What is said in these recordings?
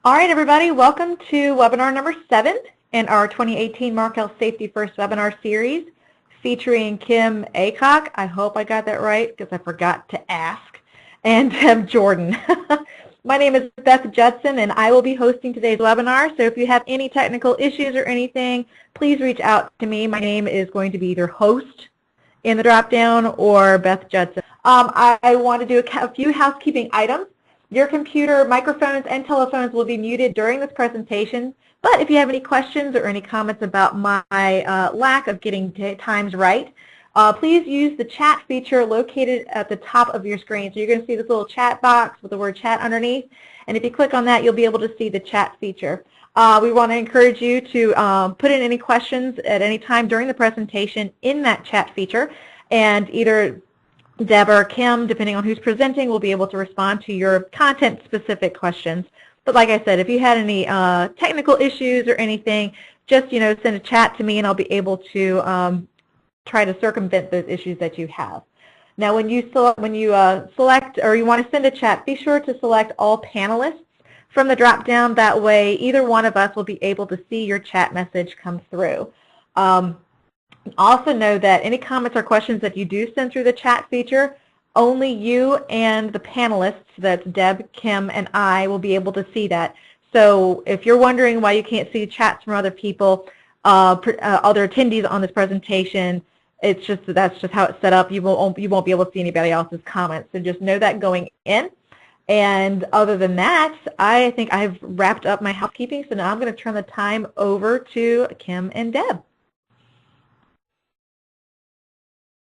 All right, everybody, welcome to webinar number 7 in our 2018 Markel Safety First webinar series featuring Kim Aycock. I hope I got that right because I forgot to ask, and Deb Jordan. My name is Beth Judson, and I will be hosting today's webinar. So if you have any technical issues or anything, please reach out to me. My name is going to be either host in the drop-down or Beth Judson. I want to do a few housekeeping items. Your computer, microphones, and telephones will be muted during this presentation, but if you have any questions or any comments about my lack of getting times right, please use the chat feature located at the top of your screen. So you're going to see this little chat box with the word chat underneath, and if you click on that, you'll be able to see the chat feature. We want to encourage you to put in any questions at any time during the presentation in that chat feature, and either Deb or Kim, depending on who's presenting, will be able to respond to your content-specific questions. But like I said, if you had any technical issues or anything, just send a chat to me, and I'll be able to try to circumvent those issues that you have. Now, when you select or you want to send a chat, be sure to select all panelists from the drop-down. That way, either one of us will be able to see your chat message come through. Also know that any comments or questions that you do send through the chat feature, only you and the panelists, that's Deb, Kim, and I, will be able to see that. So if you're wondering why you can't see chats from other people, other attendees on this presentation, that's just how it's set up. You won't be able to see anybody else's comments. So just know that going in. And other than that, I think I've wrapped up my housekeeping. So now I'm going to turn the time over to Kim and Deb.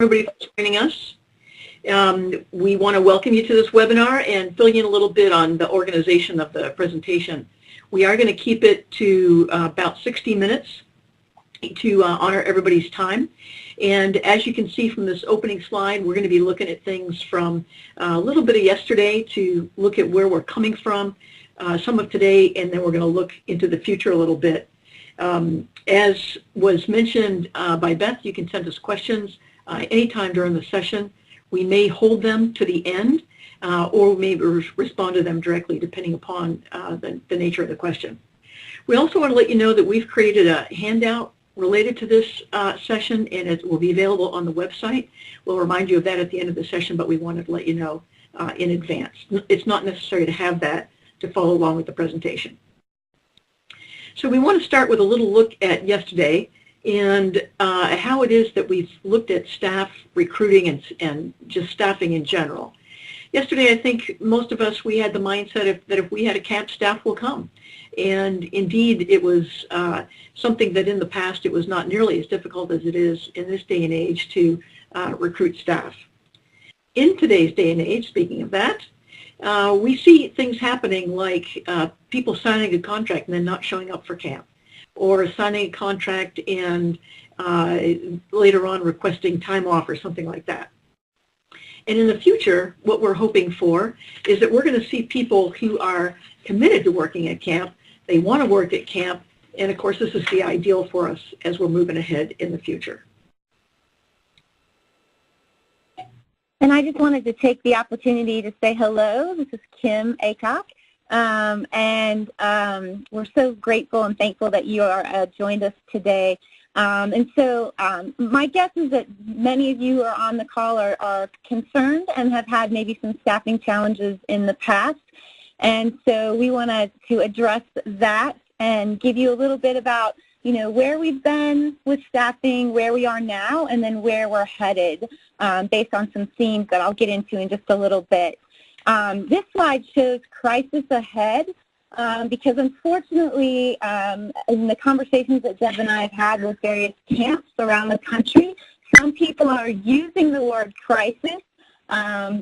Everybody for joining us. We want to welcome you to this webinar and fill you in a little bit on the organization of the presentation. We are going to keep it to about 60 minutes to honor everybody's time. And as you can see from this opening slide, we're going to be looking at things from a little bit of yesterday to look at where we're coming from, some of today, and then we're going to look into the future a little bit. As was mentioned by Beth, you can send us questions anytime during the session. We may hold them to the end or maybe respond to them directly depending upon the nature of the question. We also want to let you know that we've created a handout related to this session, and it will be available on the website. We'll remind you of that at the end of the session, but we wanted to let you know in advance. It's not necessary to have that to follow along with the presentation. So we want to start with a little look at yesterday and how it is that we've looked at staff recruiting and just staffing in general. Yesterday, I think most of us, we had the mindset that if we had a camp, staff will come. And indeed, it was something that in the past, it was not nearly as difficult as it is in this day and age to recruit staff. In today's day and age, speaking of that, we see things happening like people signing a contract and then not showing up for camp, or signing a contract and later on requesting time off or something like that. And in the future, what we're hoping for is that we're going to see people who are committed to working at camp. They want to work at camp, and of course this is the ideal for us as we're moving ahead in the future. And I just wanted to take the opportunity to say hello. This is Kim Aycock. We're so grateful and thankful that you are joined us today. My guess is that many of you who are on the call are concerned and have had maybe some staffing challenges in the past. And so we wanted to address that and give you a little bit about, where we've been with staffing, where we are now, and then where we're headed based on some themes that I'll get into in just a little bit. This slide shows crisis ahead because unfortunately in the conversations that Deb and I have had with various camps around the country, some people are using the word crisis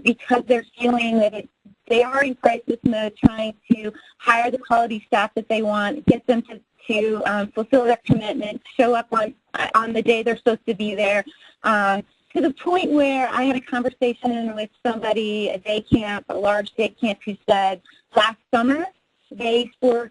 because they're feeling that they are in crisis mode, trying to hire the quality staff that they want, get them to fulfill their commitment, show up on the day they're supposed to be there. To the point where I had a conversation with somebody, a large day camp, who said last summer they were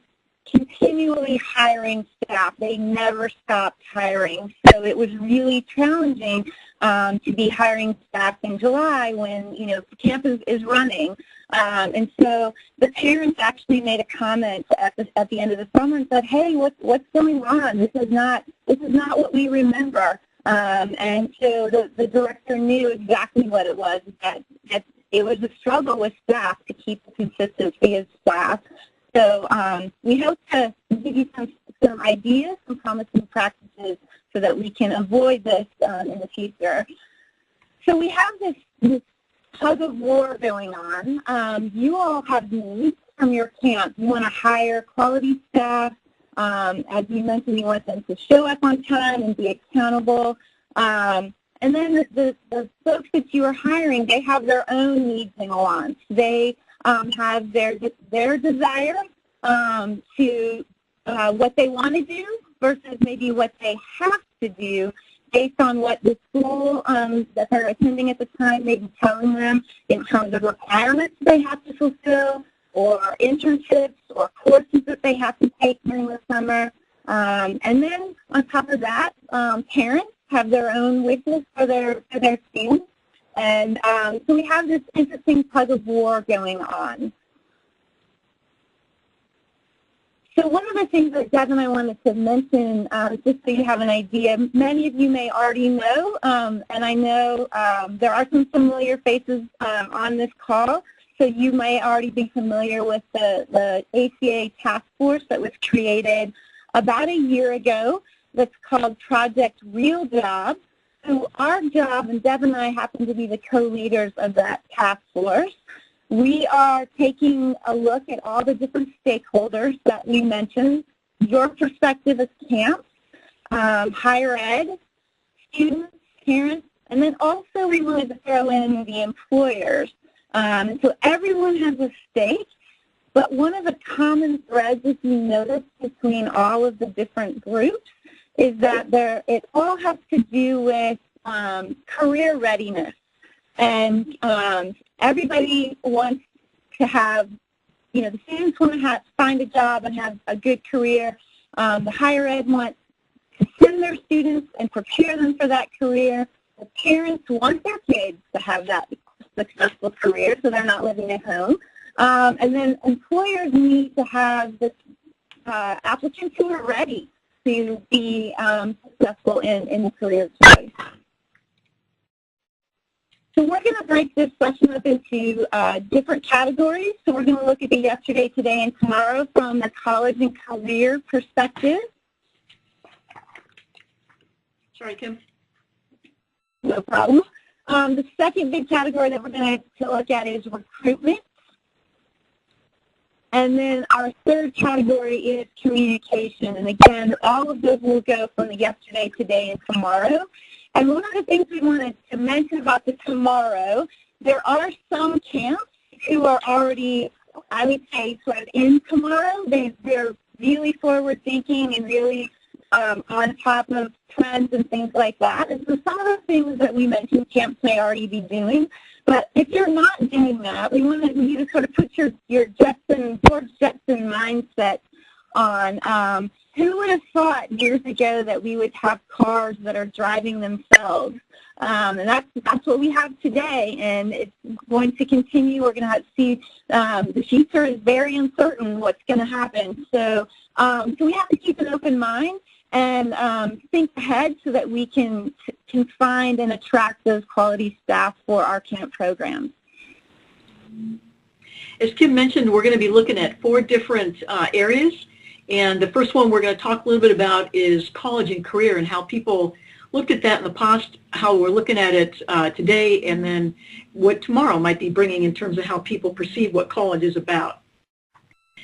continually hiring staff. They never stopped hiring. So it was really challenging to be hiring staff in July when, camp is running. And so the parents actually made a comment at the end of the summer and said, "Hey, what's going on? This is not what we remember." And so the director knew exactly what it was, that it was a struggle with staff to keep the consistency of staff. So we hope to give you some ideas, some promising practices so that we can avoid this in the future. So we have this tug of war going on. You all have needs from your camp. You want to hire quality staff. As you mentioned, you want them to show up on time and be accountable. And then the folks that you are hiring, they have their own needs and wants. They have their desire to what they want to do versus maybe what they have to do based on what the school that they're attending at the time may be telling them in terms of requirements they have to fulfill, or internships or courses that they have to take during the summer. And then on top of that, parents have their own wishes for their students. And so we have this interesting tug of war going on. So one of the things that Deb and I wanted to mention, just so you have an idea, many of you may already know, and I know there are some familiar faces on this call, so you may already be familiar with the ACA task force that was created about a year ago that's called Project Real Job. So our job, and Deb and I happen to be the co-leaders of that task force, we are taking a look at all the different stakeholders that we mentioned, your perspective as camps, higher ed, students, parents, and then also we wanted to throw in the employers. So everyone has a stake, but one of the common threads, if you notice, between all of the different groups is that it all has to do with career readiness. And everybody wants to have, the students want to find a job and have a good career. The higher ed wants to send their students and prepare them for that career. The parents want their kids to have that successful career so they're not living at home. And then employers need to have the applicants who are ready to be successful in career choice. So we're going to break this session up into different categories. So we're going to look at the yesterday, today, and tomorrow from the college and career perspective. Sorry, Kim. No problem. The second big category that we're going to look at is recruitment. And then our third category is communication. And again, all of those will go from the yesterday, today, and tomorrow. And one of the things we wanted to mention about the tomorrow, there are some camps who are already, I would say, sort of in tomorrow. They're really forward-thinking and really on top of trends and things like that. And so some of the things that we mentioned camps may already be doing. But if you're not doing that, we want you to sort of put your George Jetson mindset on. Who would have thought years ago that we would have cars that are driving themselves? And that's what we have today, and it's going to continue. We're going to see the future is very uncertain what's going to happen. So we have to keep an open mind and think ahead so that we can find and attract those quality staff for our camp programs. As Kim mentioned, we're going to be looking at 4 different areas. And the first one we're going to talk a little bit about is college and career and how people looked at that in the past, how we're looking at it today, and then what tomorrow might be bringing in terms of how people perceive what college is about.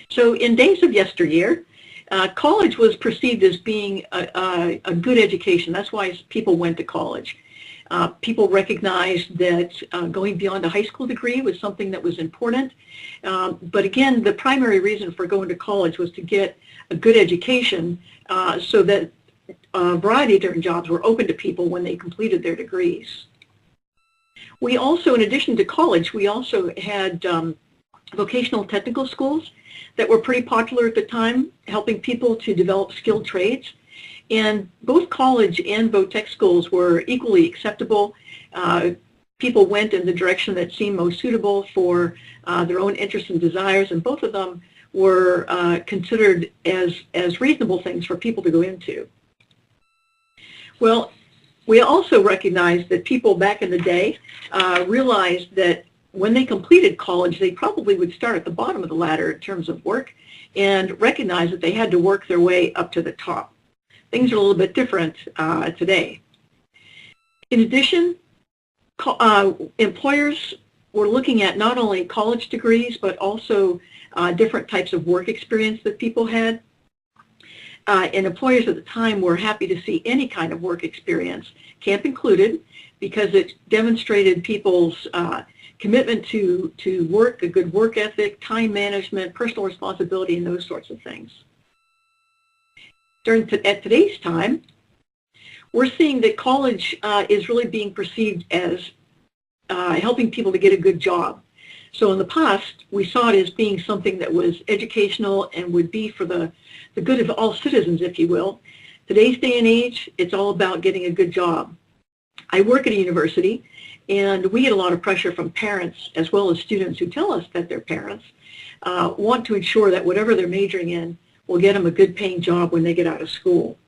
So in days of yesteryear, college was perceived as being a good education. That's why people went to college. People recognized that going beyond a high school degree was something that was important. But again, the primary reason for going to college was to get a good education so that a variety of different jobs were open to people when they completed their degrees. We also, in addition to college, we also had vocational technical schools that were pretty popular at the time, helping people to develop skilled trades. And both college and VOTech schools were equally acceptable. people went in the direction that seemed most suitable for their own interests and desires, and both of them were considered as reasonable things for people to go into. Well, we also recognized that people back in the day realized that when they completed college, they probably would start at the bottom of the ladder in terms of work and recognize that they had to work their way up to the top. Things are a little bit different today. In addition, employers were looking at not only college degrees, but also different types of work experience that people had. And employers at the time were happy to see any kind of work experience, camp included, because it demonstrated people's commitment to work, a good work ethic, time management, personal responsibility, and those sorts of things. At today's time, we're seeing that college is really being perceived as helping people to get a good job. So in the past, we saw it as being something that was educational and would be for the good of all citizens, if you will. Today's day and age, it's all about getting a good job. I work at a university, and we get a lot of pressure from parents as well as students who tell us that their parents want to ensure that whatever they're majoring in will get them a good paying job when they get out of school.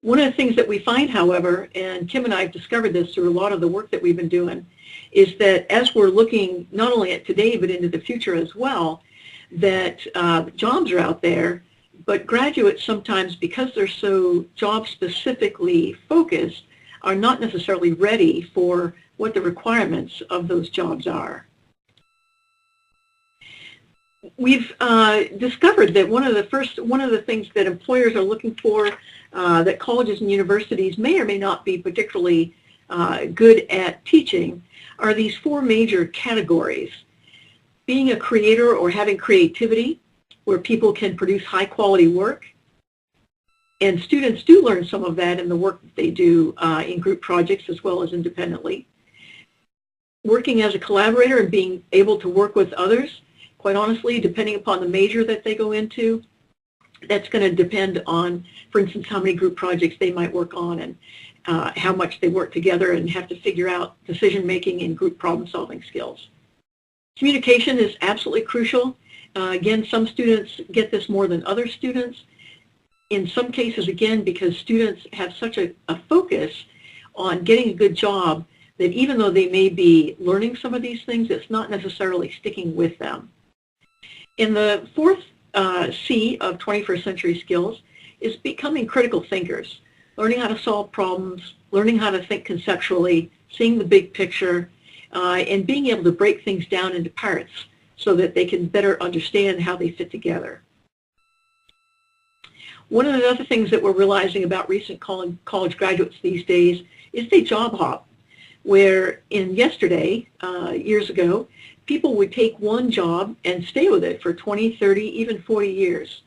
One of the things that we find, however, and Kim and I have discovered this through a lot of the work that we've been doing, is that as we're looking not only at today but into the future as well, that jobs are out there, but graduates sometimes, because they're so job-specifically focused, are not necessarily ready for what the requirements of those jobs are. We've discovered that one of the things that employers are looking for, that colleges and universities may or may not be particularly good at teaching, are these four major categories. Being a creator or having creativity, where people can produce high quality work. And students do learn some of that in the work that they do in group projects as well as independently. Working as a collaborator and being able to work with others, quite honestly, depending upon the major that they go into, that's going to depend on, for instance, how many group projects they might work on and how much they work together and have to figure out decision-making and group problem-solving skills. Communication is absolutely crucial. Again, some students get this more than other students. In some cases, again, because students have such a focus on getting a good job that even though they may be learning some of these things, it's not necessarily sticking with them. In the fourth C of 21st century skills is becoming critical thinkers, learning how to solve problems, learning how to think conceptually, seeing the big picture, and being able to break things down into parts so that they can better understand how they fit together. One of the other things that we're realizing about recent college graduates these days is they job hop, where yesterday, years ago, people would take one job and stay with it for 20, 30, even 40 years.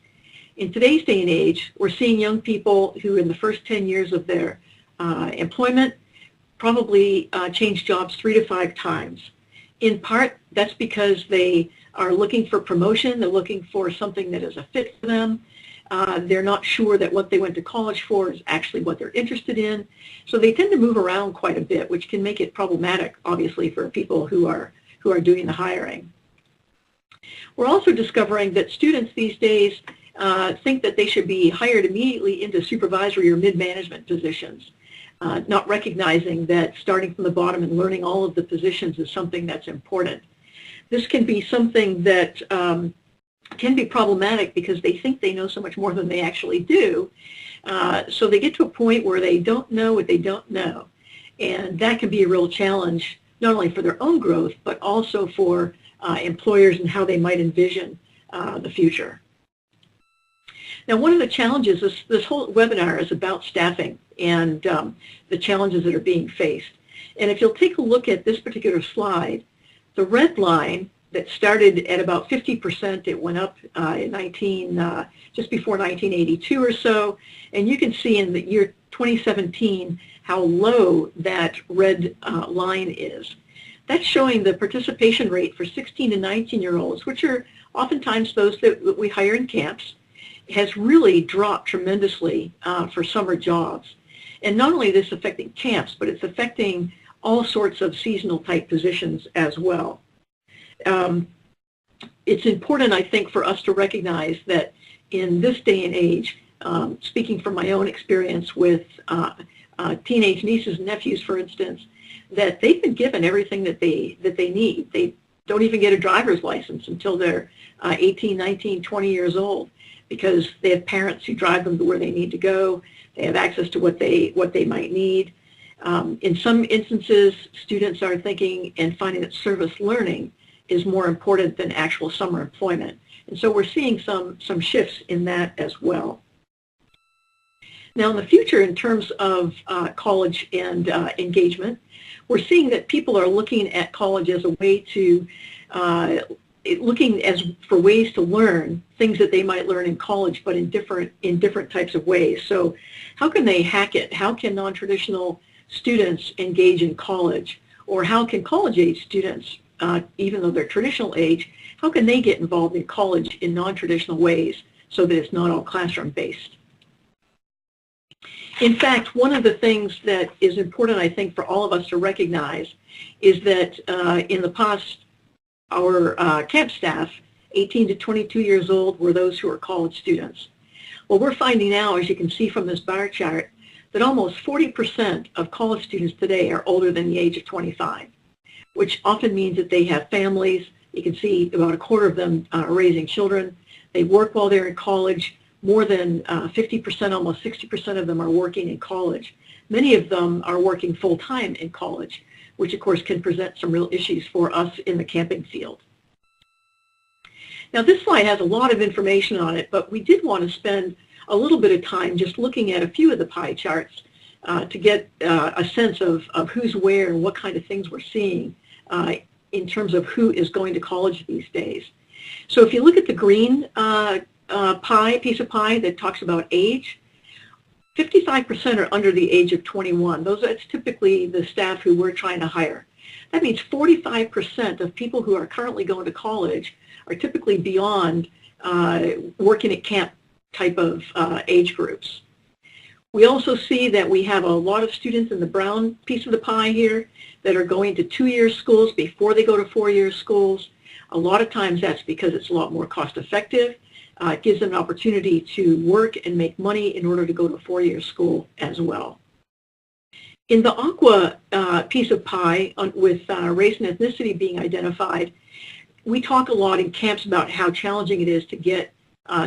In today's day and age, we're seeing young people who in the first 10 years of their employment probably change jobs 3 to 5 times. In part, that's because they are looking for promotion, they're looking for something that is a fit for them. They're not sure that what they went to college for is actually what they're interested in. So they tend to move around quite a bit, which can make it problematic, obviously, for people who are doing the hiring. We're also discovering that students these days think that they should be hired immediately into supervisory or mid-management positions, not recognizing that starting from the bottom and learning all of the positions is something that's important. This can be something that can be problematic because they think they know so much more than they actually do. So they get to a point where they don't know what they don't know. And that can be a real challenge, not only for their own growth, but also for employers and how they might envision the future. Now, one of the challenges, this whole webinar is about staffing and the challenges that are being faced. And if you'll take a look at this particular slide, the red line that started at about 50%, it went up in just before 1982 or so, and you can see in the year 2017 how low that red line is. That's showing the participation rate for 16 to 19-year-olds, which are oftentimes those that we hire in camps, has really dropped tremendously for summer jobs. And not only is this affecting camps, but it's affecting all sorts of seasonal type positions as well. It's important, I think, for us to recognize that in this day and age, speaking from my own experience with teenage nieces and nephews, for instance, that they've been given everything that they need. They don't even get a driver's license until they're 18, 19, 20 years old, because they have parents who drive them to where they need to go. They have access to what they might need. In some instances, students are thinking and finding that service learning is more important than actual summer employment. And so we're seeing some shifts in that as well. Now in the future, in terms of college and engagement, we're seeing that people are looking at college as a way to, for ways to learn things that they might learn in college, but in different types of ways. So how can they hack it? How can non-traditional students engage in college? Or how can college-age students, even though they're traditional age, how can they get involved in college in non-traditional ways so that it's not all classroom-based? In fact, one of the things that is important, I think, for all of us to recognize is that in the past, our camp staff, 18 to 22 years old, were those who are college students. Well, we're finding now, as you can see from this bar chart, that almost 40% of college students today are older than the age of 25, which often means that they have families. You can see about a quarter of them are raising children. They work while they're in college. More than 50%, almost 60% of them are working in college. Many of them are working full-time in college, which of course can present some real issues for us in the camping field. Now this slide has a lot of information on it, but we did want to spend a little bit of time just looking at a few of the pie charts to get a sense of who's where and what kind of things we're seeing in terms of who is going to college these days. So if you look at the green piece of pie that talks about age, 55% are under the age of 21. That's typically the staff who we're trying to hire. That means 45% of people who are currently going to college are typically beyond working at camp type of age groups. We also see that we have a lot of students in the brown piece of the pie here that are going to 2-year schools before they go to 4-year schools. A lot of times that's because it's a lot more cost effective. It gives them an opportunity to work and make money in order to go to 4-year school as well. In the aqua piece of pie, with race and ethnicity being identified, we talk a lot in camps about how challenging it is to get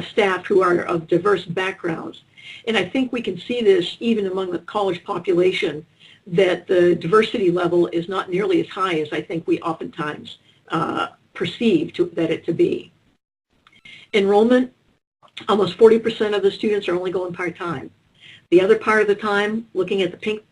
staff who are of diverse backgrounds. And I think we can see this even among the college population, that the diversity level is not nearly as high as I think we oftentimes perceive it to be. Enrollment, almost 40% of the students are only going part-time. The other part of the time, looking at the pink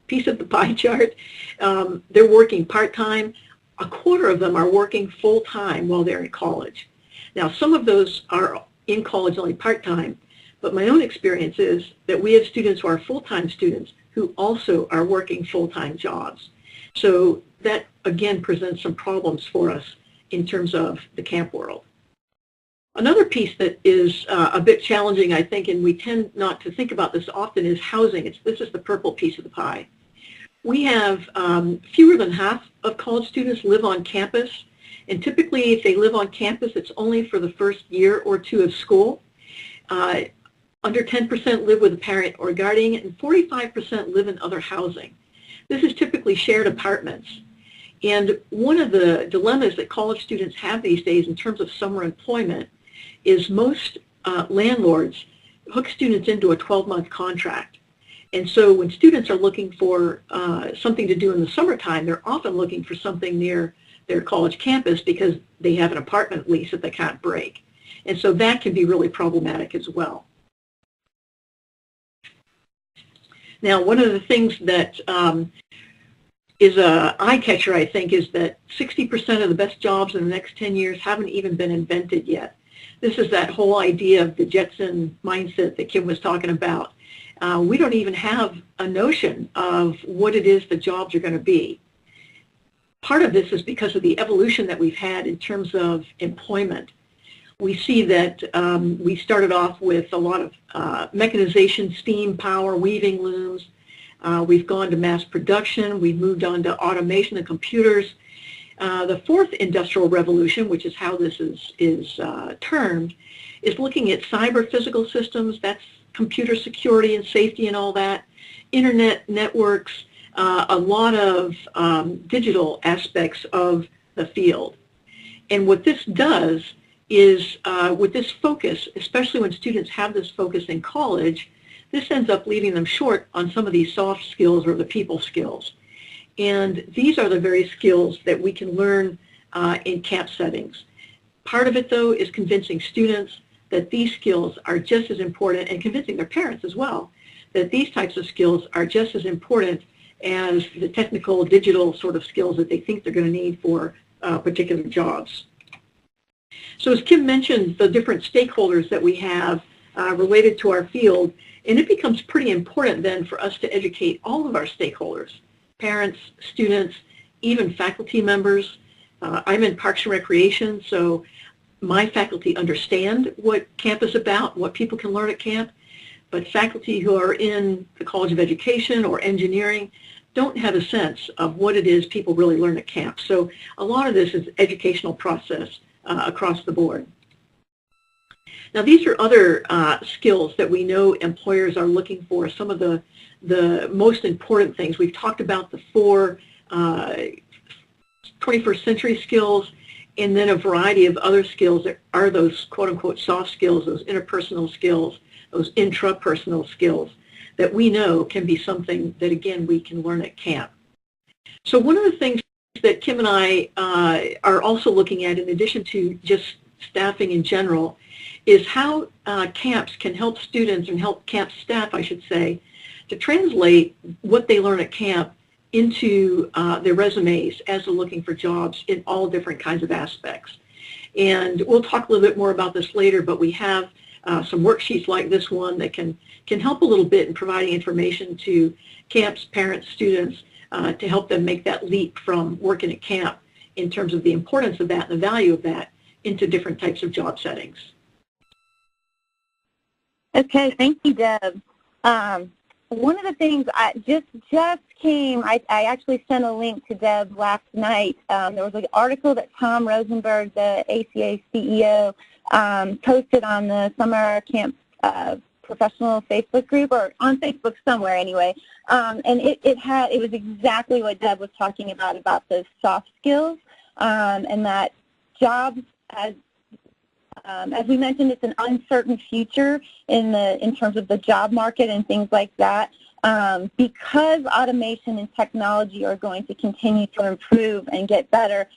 piece of the pie chart, they're working part-time. A quarter of them are working full-time while they're in college. Now, some of those are in college only part-time, but my own experience is that we have students who are full-time students who also are working full-time jobs. So that, again, presents some problems for us in terms of the camp world. Another piece that is a bit challenging, I think, and we tend not to think about this often, is housing. This is the purple piece of the pie. We have fewer than half of college students live on campus, and typically if they live on campus, it's only for the first year or two of school. Under 10% live with a parent or guardian, and 45% live in other housing. This is typically shared apartments. And one of the dilemmas that college students have these days in terms of summer employment is most landlords hook students into a 12-month contract. And so when students are looking for something to do in the summertime, they're often looking for something near their college campus because they have an apartment lease that they can't break. And so that can be really problematic as well. Now, one of the things that is an eye catcher, I think, is that 60% of the best jobs in the next 10 years haven't even been invented yet. This is that whole idea of the Jetson mindset that Kim was talking about. We don't even have a notion of what it is the jobs are going to be. Part of this is because of the evolution that we've had in terms of employment. We see that we started off with a lot of mechanization, steam, power, weaving looms. We've gone to mass production. We've moved on to automation and computers. The fourth industrial revolution, which is how this is termed, is looking at cyber physical systems. That's computer security and safety and all that, internet networks, a lot of digital aspects of the field. And what this does is, with this focus, especially when students have this focus in college, this ends up leaving them short on some of these soft skills or the people skills. And these are the very skills that we can learn in camp settings. Part of it, though, is convincing students that these skills are just as important, and convincing their parents as well, that these types of skills are just as important as the technical, digital sort of skills that they think they're going to need for particular jobs. So as Kim mentioned, the different stakeholders that we have related to our field, and it becomes pretty important then for us to educate all of our stakeholders, parents, students, even faculty members. I'm in Parks and Recreation, so my faculty understand what camp is about, what people can learn at camp, but faculty who are in the College of Education or engineering don't have a sense of what it is people really learn at camp. So a lot of this is educational process across the board. Now these are other skills that we know employers are looking for, some of the most important things. We've talked about the 4 21st century skills, and then a variety of other skills that are those quote-unquote soft skills, those interpersonal skills, those intrapersonal skills that we know can be something that, again, we can learn at camp. So one of the things that Kim and I are also looking at, in addition to just staffing in general, is how camps can help students and help camp staff, I should say, to translate what they learn at camp into their resumes as they're looking for jobs in all different kinds of aspects. And we'll talk a little bit more about this later, but we have some worksheets like this one that can help a little bit in providing information to camps, parents, students, to help them make that leap from working at camp in terms of the importance of that and the value of that into different types of job settings. Okay, thank you, Deb. One of the things I just came, I actually sent a link to Deb last night. There was an article that Tom Rosenberg, the ACA CEO, posted on the Summer Camp Professional Facebook group, or on Facebook somewhere anyway. And it was exactly what Deb was talking about those soft skills, and that jobs, as we mentioned, it's an uncertain future in terms of the job market and things like that. Because automation and technology are going to continue to improve and get better,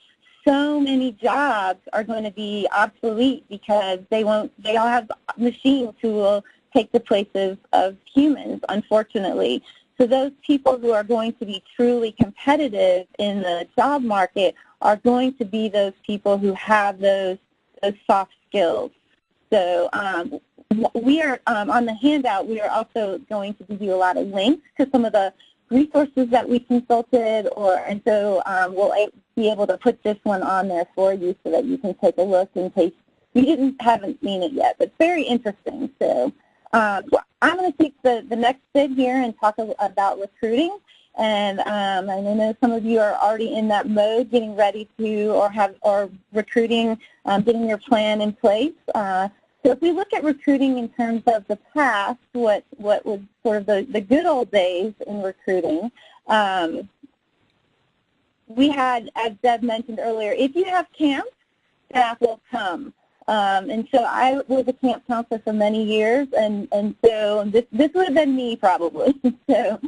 so many jobs are going to be obsolete because they all have machines who will take the places of humans, unfortunately. So those people who are going to be truly competitive in the job market are going to be those people who have those soft skills. So we are, on the handout, we are also going to give you a lot of links to some of the resources that we consulted, and so we'll be able to put this one on there for you so that you can take a look in case you haven't seen it yet. But it's very interesting. So I'm going to take the next bit here and talk about recruiting. And I know some of you are already in that mode, getting ready to, or recruiting, getting your plan in place. So if we look at recruiting in terms of the past, what was sort of the good old days in recruiting, we had, as Deb mentioned earlier, if you have camp, staff will come. And so I was a camp counselor for many years, and so this would have been me probably. So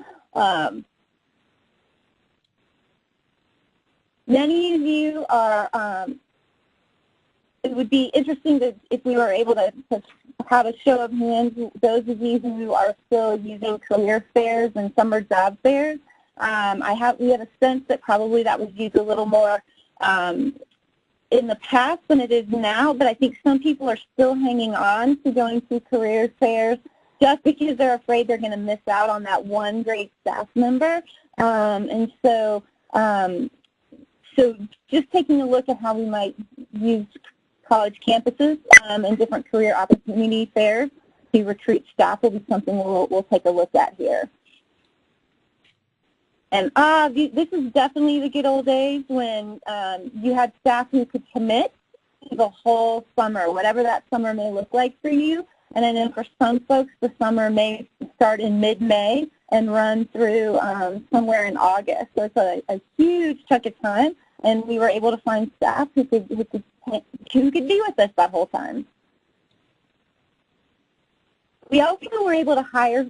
many of you are, it would be interesting if we were able to have a show of hands, those of you who are still using career fairs and summer job fairs. We have a sense that probably that was used a little more in the past than it is now, but I think some people are still hanging on to going to career fairs just because they're afraid they're going to miss out on that one great staff member. And so just taking a look at how we might use college campuses and different career opportunity fairs to recruit staff will be something we'll take a look at here. And this is definitely the good old days when you had staff who could commit to the whole summer, whatever that summer may look like for you. And I know for some folks, the summer may start in mid-May and run through somewhere in August. So it's a huge chunk of time, and we were able to find staff who could be with us that whole time. We also were able to hire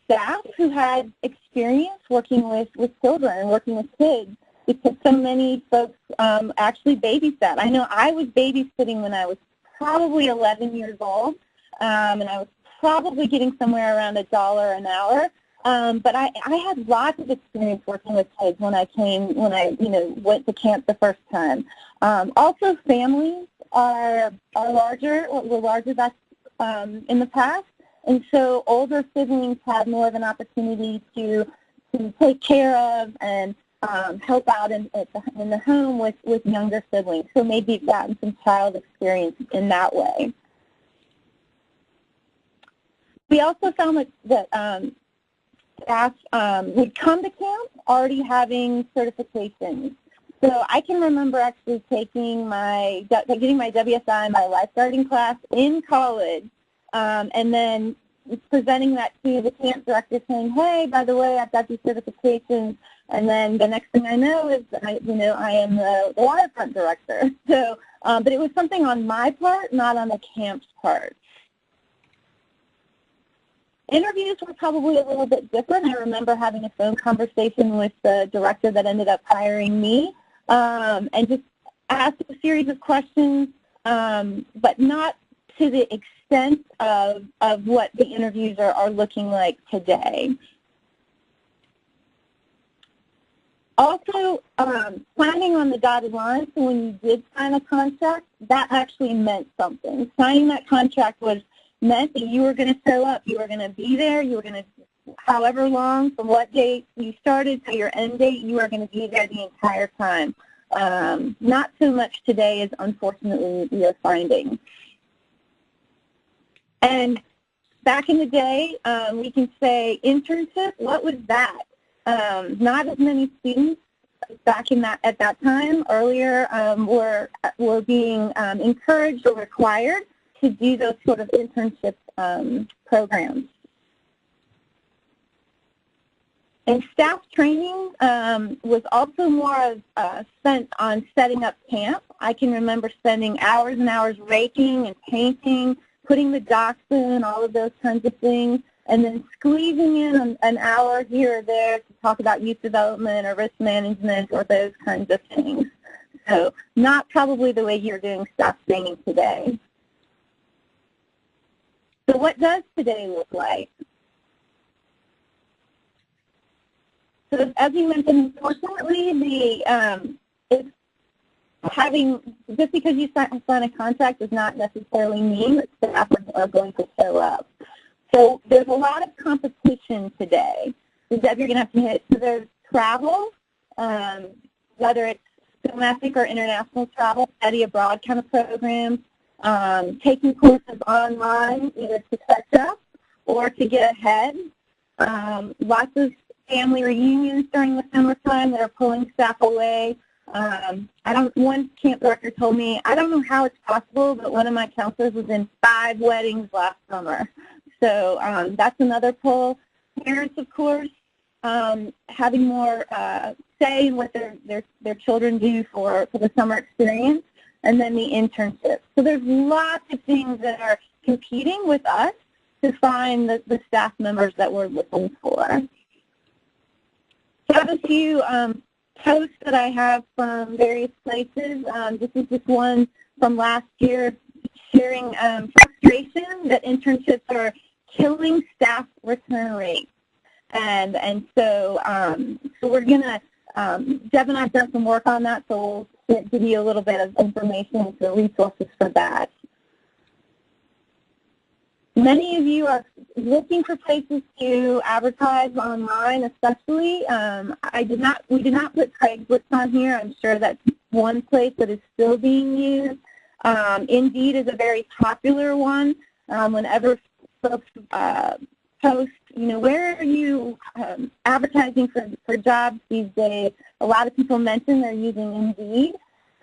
staff who had experience working with children and working with kids, because so many folks actually babysat. I know I was babysitting when I was probably 11 years old, and I was probably getting somewhere around $1 an hour. But I had lots of experience working with kids when I went to camp the first time. Also, families were larger back in the past, and so older siblings had more of an opportunity to take care of and help out in the home with younger siblings. So maybe you've gotten some child experience in that way. We also found that staff would come to camp already having certifications. So I can remember actually getting my WSI, my lifeguarding class in college, and then presenting that to the camp director saying, hey, by the way, I've got these certifications. And then the next thing I know is, I am the waterfront director. So, but it was something on my part, not on the camp's part. Interviews were probably a little bit different. I remember having a phone conversation with the director that ended up hiring me, and just asked a series of questions, but not to the extent of what the interviews are looking like today. Also, signing on the dotted line, so when you did sign a contract, that actually meant something. Signing that contract meant that you were going to show up, you were going to be there, you were going to, however long, from what date you started to your end date, you are going to be there the entire time. Not so much today as, unfortunately, we are finding. And back in the day, we can say internship, what was that? Not as many students back at that time earlier were being encouraged or required to do those sort of internship programs. And staff training was also more spent on setting up camp. I can remember spending hours and hours raking and painting, putting the docks in, all of those kinds of things, and then squeezing in an hour here or there to talk about youth development or risk management or those kinds of things. So not probably the way you're doing staff training today. So what does today look like? So as you mentioned, unfortunately, just because you sign a contract does not necessarily mean that staff are going to show up. So there's a lot of competition today that you're going to have to hit. So there's travel, whether it's domestic or international travel, study abroad kind of programs, taking courses online either to catch up or to get ahead. Lots of family reunions during the summertime that are pulling staff away. One camp director told me, I don't know how it's possible, but one of my counselors was in 5 weddings last summer. So that's another pull. Parents, of course, having more say in what their children do for the summer experience, and then the internship. So there's lots of things that are competing with us to find the staff members that we're looking for. So I have a few posts that I have from various places. This is just one from last year sharing frustration that internships are killing staff return rates. And so we're going to, Deb and I have done some work on that, so we'll give you a little bit of information and resources for that. Many of you are looking for places to advertise online, especially. We did not put Craigslist on here. I'm sure that's one place that is still being used. Indeed is a very popular one. Whenever folks post, where are you advertising for jobs these days? A lot of people mention they're using Indeed.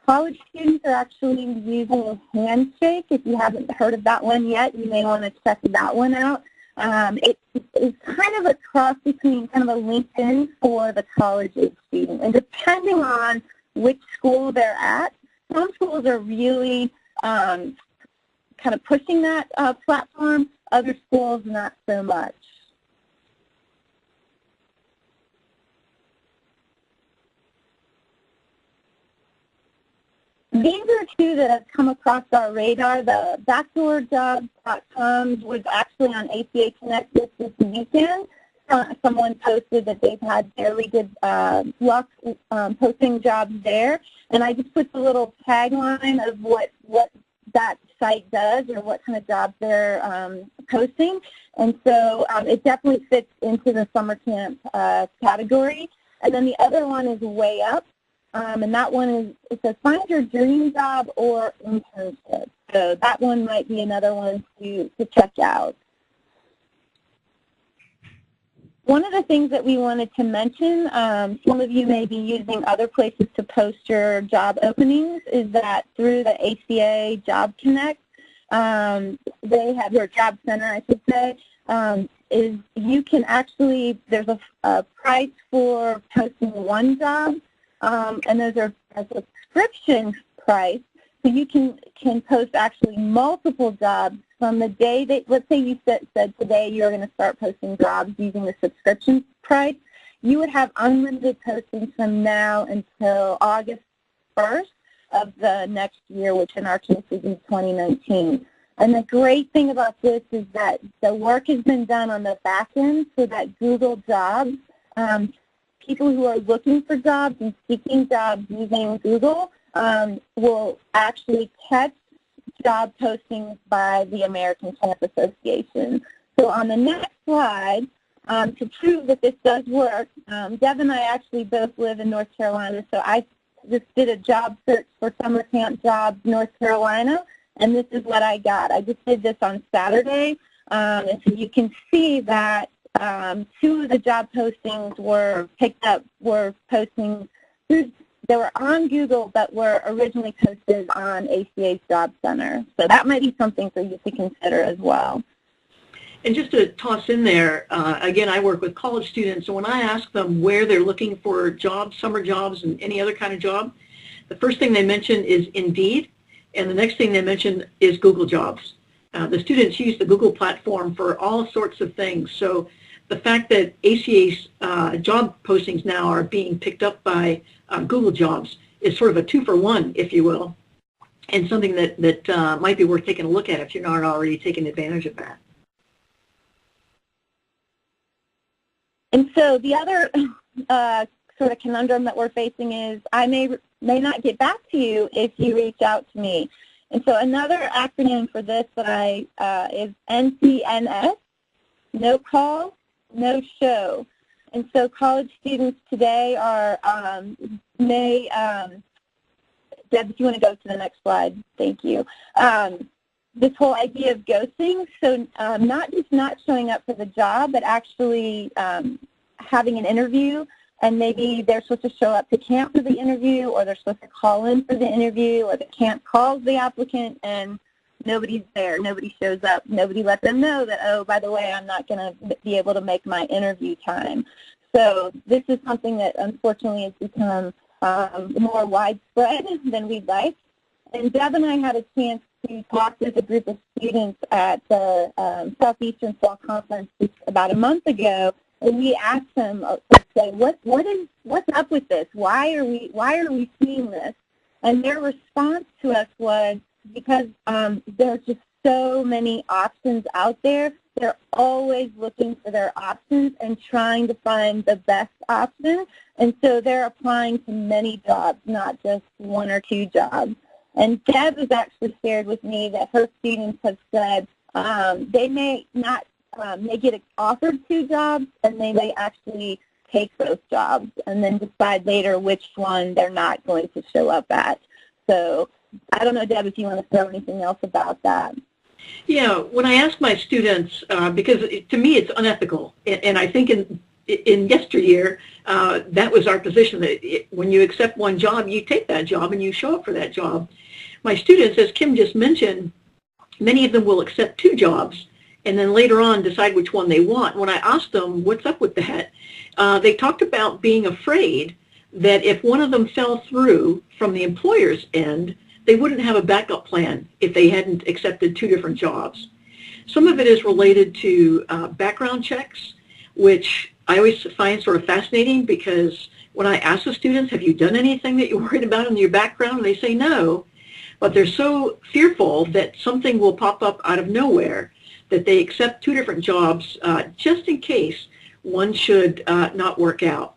College students are actually using Handshake. If you haven't heard of that one yet, you may want to check that one out. It's kind of a cross between kind of a LinkedIn for the college-age student. And depending on which school they're at, some schools are really kind of pushing that platform. Other schools, not so much. These are two that have come across our radar. The backdoorjobs.com was actually on ACA Connect this weekend. Someone posted that they've had fairly good luck posting jobs there. And I just put the little tagline of what that site does or what kind of jobs they're posting. And so it definitely fits into the summer camp category. And then the other one is Way Up. And that one is, it says find your dream job or internship. So that one might be another one to check out. One of the things that we wanted to mention, some of you may be using other places to post your job openings, is that through the ACA Job Connect, they have your job center, I should say, is you can actually, there's a price for posting one job, and there's a subscription price, so you can post actually multiple jobs from the day that, let's say you said today you're going to start posting jobs using the subscription price, you would have unlimited postings from now until August 1st of the next year, which in our case is in 2019. And the great thing about this is that the work has been done on the back end so that Google Jobs, people who are looking for jobs and seeking jobs using Google will actually catch job postings by the American Camp Association. So on the next slide, to prove that this does work, Deb and I actually both live in North Carolina, so I just did a job search for summer camp jobs North Carolina, and this is what I got. I just did this on Saturday, and so you can see that two of the job postings were picked up, were postings they were on Google but were originally posted on ACA's Job Center. So that might be something for you to consider as well. And just to toss in there, again, I work with college students, and when I ask them where they're looking for jobs, summer jobs, and any other kind of job, the first thing they mention is Indeed, and the next thing they mention is Google Jobs. The students use the Google platform for all sorts of things. So the fact that ACA's job postings now are being picked up by Google Jobs is sort of a 2-for-1, if you will, and something that might be worth taking a look at if you're not already taking advantage of that. And so the other sort of conundrum that we're facing is I may not get back to you if you reach out to me. And so another acronym for this that is NCNS, no call, no show. And so college students today are Deb, if you want to go to the next slide, thank you. This whole idea of ghosting, so not just not showing up for the job, but actually having an interview, and maybe they're supposed to show up to camp for the interview, or they're supposed to call in for the interview, or the camp calls the applicant, and nobody's there, nobody shows up, nobody let them know that, oh, by the way, I'm not going to be able to make my interview time. So this is something that unfortunately has become more widespread than we'd like. And Deb and I had a chance to talk with a group of students at the Southeastern Fall Conference about a month ago, and we asked them, what's up with this? Why are we seeing this? And their response to us was, because there's just so many options out there, they're always looking for their options and trying to find the best option, and so they're applying to many jobs, not just one or two jobs. And Deb has actually shared with me that her students have said they may get offered two jobs, and they may actually take those jobs and then decide later which one they're not going to show up at. So I don't know, Deb, if you want to throw anything else about that. Yeah, when I ask my students, because to me it's unethical, and I think in yesteryear, that was our position, that when you accept one job, you take that job and you show up for that job. My students, as Kim just mentioned, many of them will accept two jobs and then later on decide which one they want. When I asked them what's up with that, they talked about being afraid that if one of them fell through from the employer's end, they wouldn't have a backup plan if they hadn't accepted two different jobs. Some of it is related to background checks, which I always find sort of fascinating, because when I ask the students, have you done anything that you're worried about in your background? And they say no, but they're so fearful that something will pop up out of nowhere that they accept two different jobs just in case one should not work out.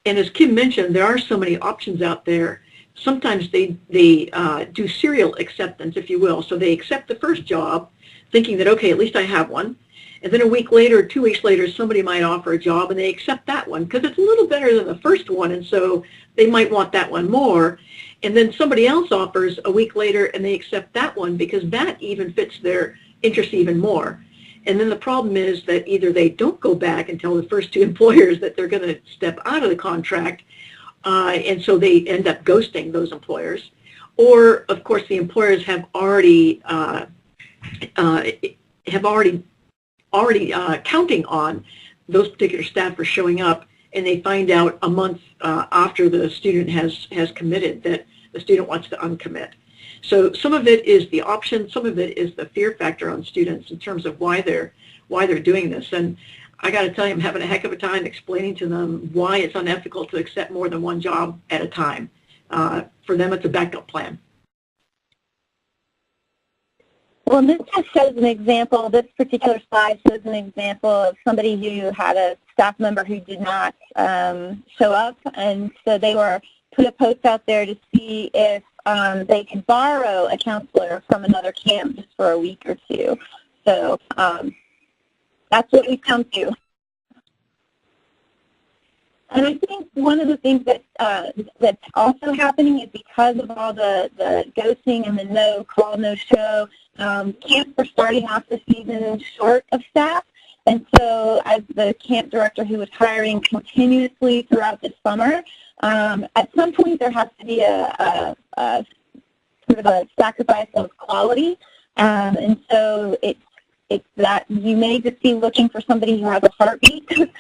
And as Kim mentioned, there are so many options out there. Sometimes they do serial acceptance, if you will. So they accept the first job thinking that, okay, at least I have one. And then a week later, 2 weeks later, somebody might offer a job and they accept that one because it's a little better than the first one, and so they might want that one more. And then somebody else offers a week later and they accept that one because that even fits their interest even more. And then the problem is that either they don't go back and tell the first two employers that they're going to step out of the contract, and so they end up ghosting those employers. Or, of course, the employers have already counting on those particular staff for showing up, and they find out a month after the student has committed that the student wants to uncommit. So some of it is the option, some of it is the fear factor on students in terms of why they're doing this. And I got to tell you, I'm having a heck of a time explaining to them why it's unethical to accept more than one job at a time. For them, it's a backup plan. Well, this just shows an example, this particular slide shows an example of somebody who had a staff member who did not show up, and so they put a post out there to see if they could borrow a counselor from another camp just for a week or two. So that's what we come to. And I think one of the things that that's also happening is because of all the ghosting and the no call, no show, camps are starting off the season short of staff. And so as the camp director who was hiring continuously throughout the summer, at some point there has to be a sort of a sacrifice of quality. And so it's that you may just be looking for somebody who has a heartbeat to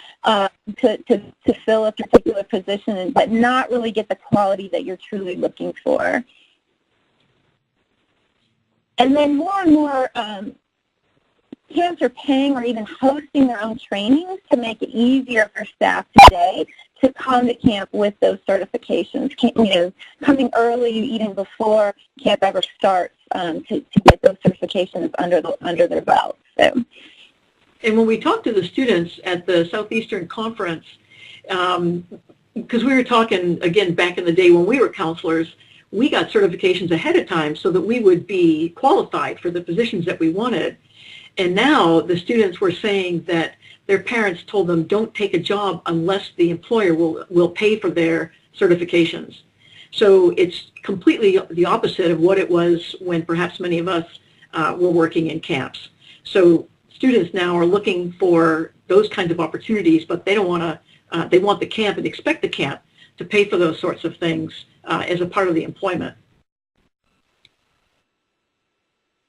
fill a particular position, but not really get the quality that you're truly looking for. And then more and more camps are paying or even hosting their own trainings to make it easier for staff today to come to camp with those certifications, coming early even before camp ever starts to get those certifications under their belt. So. And when we talked to the students at the Southeastern Conference, because we were talking, again, back in the day when we were counselors, we got certifications ahead of time so that we would be qualified for the positions that we wanted. And now the students were saying that their parents told them, don't take a job unless the employer will pay for their certifications. So it's completely the opposite of what it was when perhaps many of us were working in camps. So students now are looking for those kinds of opportunities, but they don't want to, they want the camp and expect the camp to pay for those sorts of things as a part of the employment.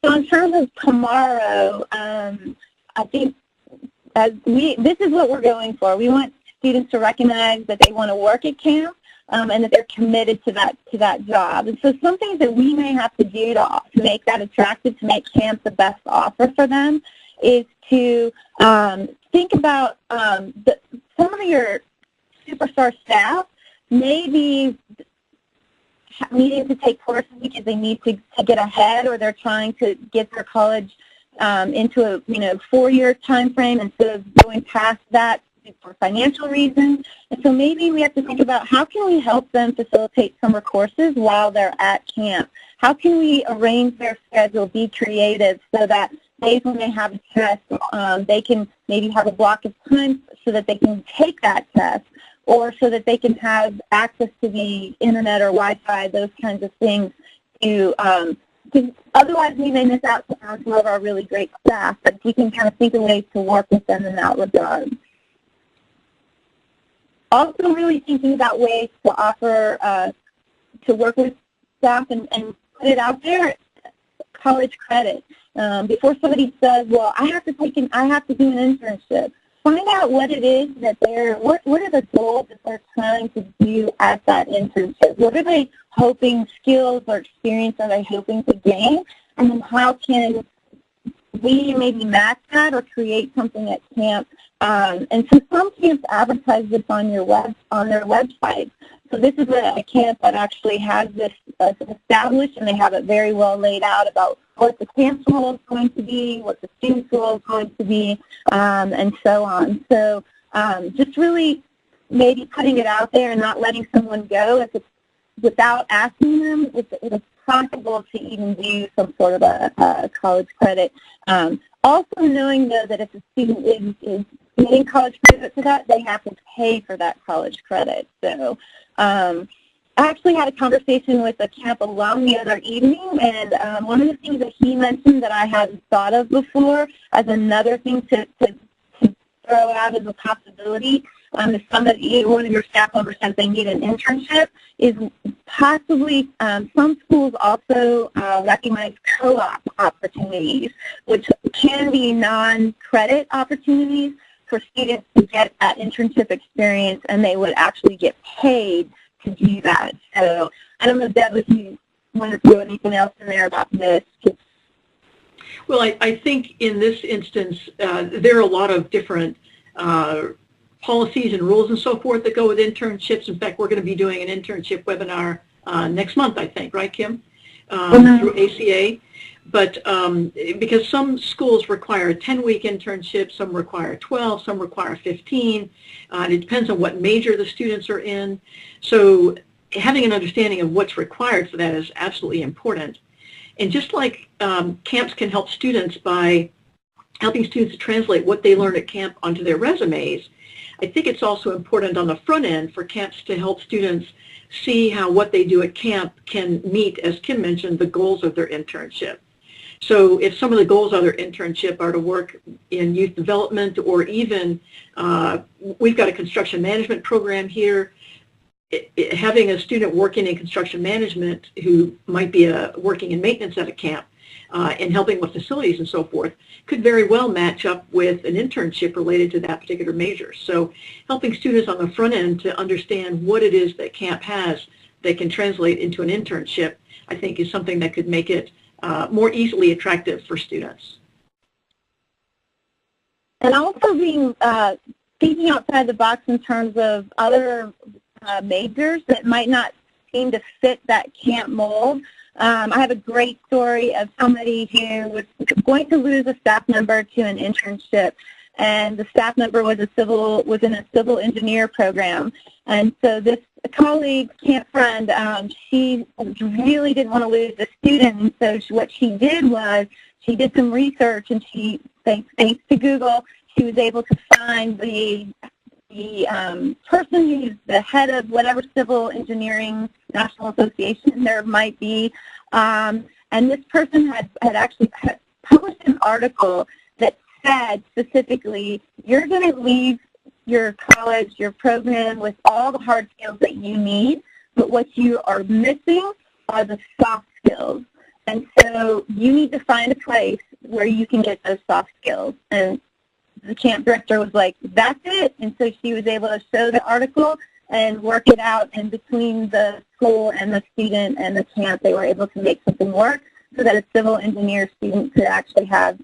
So in terms of tomorrow, I think this is what we're going for. We want students to recognize that they want to work at camp and that they're committed to that job. And so some things that we may have to do to make that attractive, to make camp the best offer for them, is to think about some of your superstar staff maybe needing to take courses because they need to get ahead, or they're trying to get their college into a 4-year time frame instead of going past that for financial reasons. And so maybe we have to think about how can we help them facilitate summer courses while they're at camp? How can we arrange their schedule, be creative, so that days when they have a test, they can maybe have a block of time so that they can take that test, or so that they can have access to the internet or Wi-Fi, those kinds of things, to because otherwise we may miss out on some of our really great staff, but we can kind of think of ways to work with them in that regard. Also really thinking about ways to offer, to work with staff and put it out there, college credit. Before somebody says, well, I have to do an internship, find out what it is that what are the goals that they're trying to do at that internship? What are they hoping, skills or experience are they hoping to gain? And then how can we maybe match that or create something at camp? And so some camps advertise this on their website. So this is a camp that actually has this established, and they have it very well laid out about what the camp's role is going to be, what the student's role is going to be, and so on. So just really maybe putting it out there and not letting someone go if it's without asking them if it's possible to even do some sort of a college credit. Also knowing, though, that if a student is getting college credit for that, they have to pay for that college credit. So I actually had a conversation with a camp alum the other evening, and one of the things that he mentioned that I hadn't thought of before as another thing to throw out as a possibility if somebody, one of your staff members says they need an internship, is possibly some schools also recognize co-op opportunities, which can be non-credit opportunities for students to get that internship experience, and they would actually get paid to do that. So I don't know, Deb, if you want to throw anything else in there about this. Well, I think in this instance, there are a lot of different policies and rules and so forth that go with internships. In fact, we're going to be doing an internship webinar next month, I think, right, Kim? Through ACA. But because some schools require a 10-week internship, some require 12, some require 15, and it depends on what major the students are in. So having an understanding of what's required for that is absolutely important. And just like camps can help students by helping students to translate what they learn at camp onto their resumes, I think it's also important on the front end for camps to help students see how what they do at camp can meet, as Kim mentioned, the goals of their internship. So if some of the goals of their internship are to work in youth development, or even we've got a construction management program here, having a student working in construction management who might be working in maintenance at a camp and helping with facilities and so forth could very well match up with an internship related to that particular major. So helping students on the front end to understand what it is that camp has that can translate into an internship, I think, is something that could make it more easily attractive for students. And also being thinking outside the box in terms of other majors that might not seem to fit that camp mold. I have a great story of somebody who was going to lose a staff member to an internship, and the staff member was in a civil engineer program. And so this colleague, camp friend, she really didn't want to lose the student, and so what she did was she did some research, and she, thanks to Google, she was able to find the person who's the head of whatever civil engineering national association there might be, and this person had actually published an article that said specifically, you're going to leave your college, your program with all the hard skills that you need, but what you are missing are the soft skills. And so you need to find a place where you can get those soft skills. And the camp director was like, that's it. And so she was able to show the article and work it out, and between the school and the student and the camp, they were able to make something work so that a civil engineer student could actually have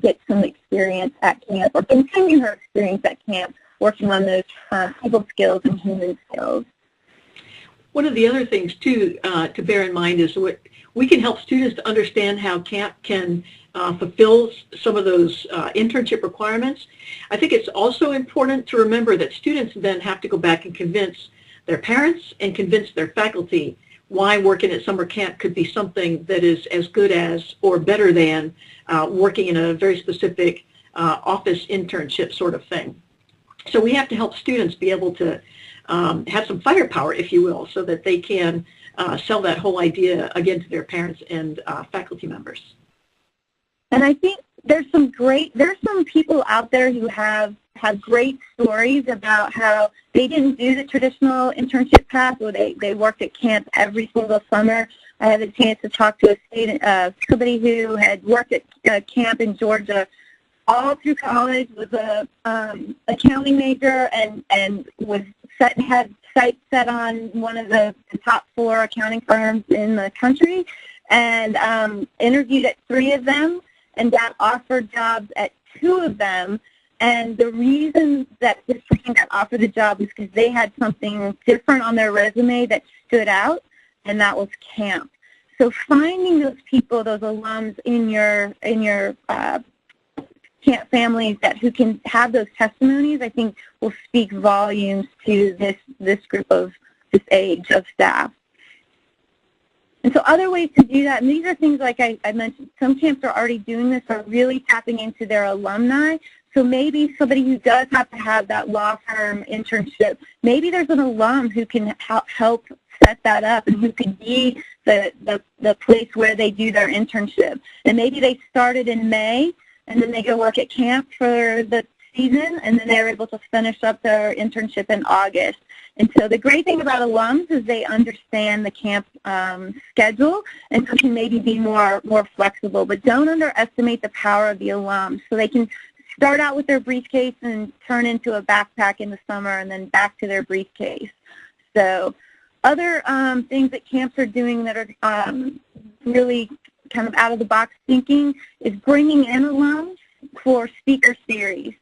get some experience at camp, or continue her experience at camp working on those people skills and human skills. One of the other things, too, to bear in mind is we can help students to understand how camp can fulfill some of those internship requirements. I think it's also important to remember that students then have to go back and convince their parents and convince their faculty why working at summer camp could be something that is as good as or better than working in a very specific office internship sort of thing. So we have to help students be able to have some firepower, if you will, so that they can sell that whole idea again to their parents and faculty members. And I think there's some people out there who have great stories about how they didn't do the traditional internship path, or they worked at camp every single summer. I had a chance to talk to somebody who had worked at camp in Georgia all through college, was a accounting major, and had sights set on one of the top 4 accounting firms in the country, and interviewed at 3 of them, and got offered jobs at 2 of them. And the reason that this person got offered the job was because they had something different on their resume that stood out, and that was camp. So finding those people, those alums in your camp families who can have those testimonies, I think will speak volumes to this group of this age of staff. And so other ways to do that, and these are things like I mentioned, some camps are already doing this, are really tapping into their alumni. So maybe somebody who does have to have that law firm internship, maybe there's an alum who can help set that up and who could be the place where they do their internship. And maybe they started in May, and then they go work at camp for the season, and then they're able to finish up their internship in August. And so the great thing about alums is they understand the camp schedule, and so can maybe be more flexible. But don't underestimate the power of the alums. So they can start out with their briefcase and turn into a backpack in the summer, and then back to their briefcase. So other things that camps are doing that are really kind of out-of-the-box thinking is bringing in alums for speaker series.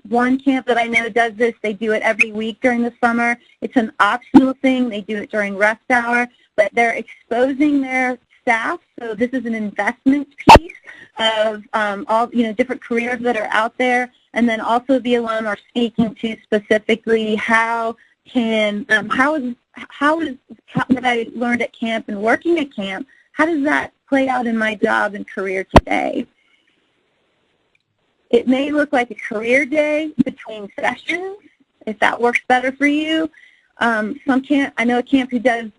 One camp that I know does this, they do it every week during the summer. It's an optional thing. They do it during rest hour, but they're exposing their staff. So this is an investment piece of all different careers that are out there, and then also the alum are speaking to specifically how is what I learned at camp and working at camp, how does that play out in my job and career today? It may look like a career day between sessions, if that works better for you. I know a camp who does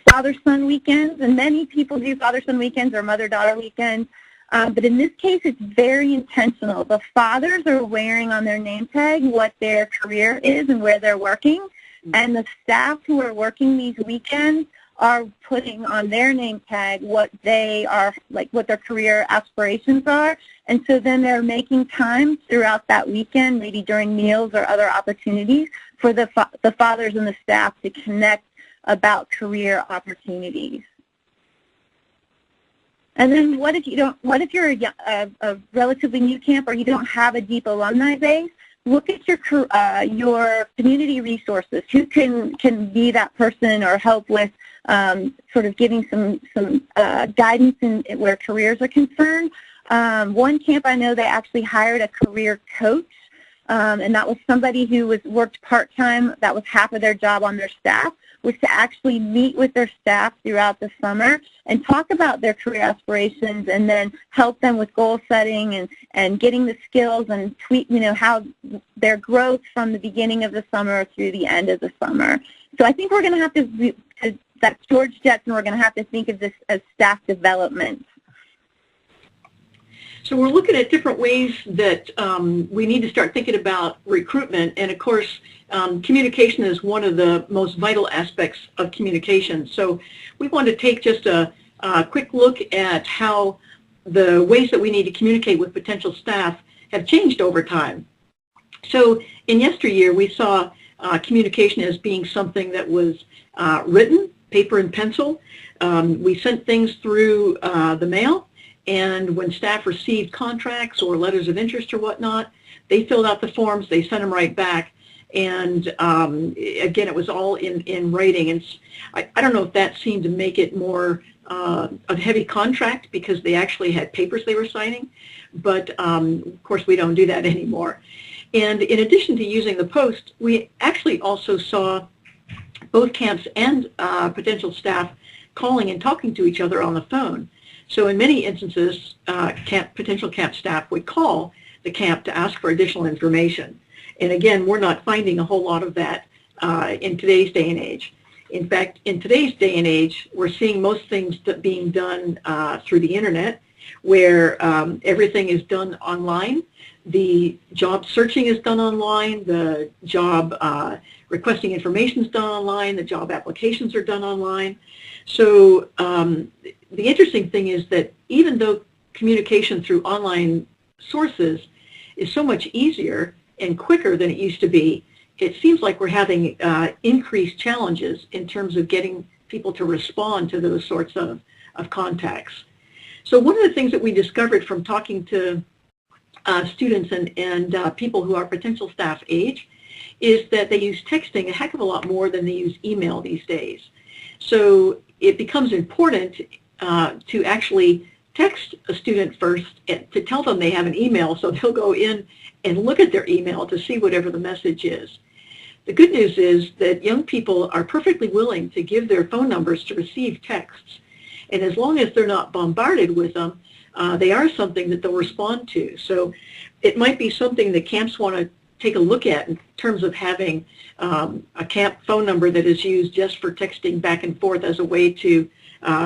father-son weekends, and many people do father-son weekends or mother-daughter weekends. But in this case, it's very intentional. The fathers are wearing on their name tag what their career is and where they're working, and the staff who are working these weekends are putting on their name tag what they are, like what their career aspirations are. And so then they're making time throughout that weekend, maybe during meals or other opportunities, for the fathers and the staff to connect about career opportunities. And then what if you're a relatively new camp, or you don't have a deep alumni base? Look at your community resources. Who can be that person or help with sort of giving some guidance in where careers are concerned. One camp I know, they actually hired a career coach, and that was somebody who worked part-time. That was half of their job on their staff, was to actually meet with their staff throughout the summer and talk about their career aspirations, and then help them with goal setting and getting the skills and how their growth from the beginning of the summer through the end of the summer. So I think we're going to have to, that's George Jetson, we're going to have to think of this as staff development. So we're looking at different ways that we need to start thinking about recruitment, and of course communication is one of the most vital aspects of communication. So we want to take just a quick look at how the ways that we need to communicate with potential staff have changed over time. So in yesteryear, we saw communication as being something that was written, paper and pencil. We sent things through the mail, and when staff received contracts or letters of interest or whatnot, they filled out the forms, they sent them right back, and again, it was all in writing. And I don't know if that seemed to make it more a heavy contract because they actually had papers they were signing, but of course we don't do that anymore. And in addition to using the post, we actually also saw both camps and potential staff calling and talking to each other on the phone. So in many instances, potential camp staff would call the camp to ask for additional information. And again, we're not finding a whole lot of that in today's day and age. In fact, in today's day and age, we're seeing most things being done through the internet, where everything is done online. The job searching is done online. The job requesting information is done online. The job applications are done online. So the interesting thing is that even though communication through online sources is so much easier and quicker than it used to be, it seems like we're having increased challenges in terms of getting people to respond to those sorts of contacts. So one of the things that we discovered from talking to students and people who are potential staff age is that they use texting a heck of a lot more than they use email these days. So it becomes important to actually text a student first to tell them they have an email, so they'll go in and look at their email to see whatever the message is. The good news is that young people are perfectly willing to give their phone numbers to receive texts, and as long as they're not bombarded with them, they are something that they'll respond to. So it might be something that camps want to take a look at in terms of having a camp phone number that is used just for texting back and forth as a way to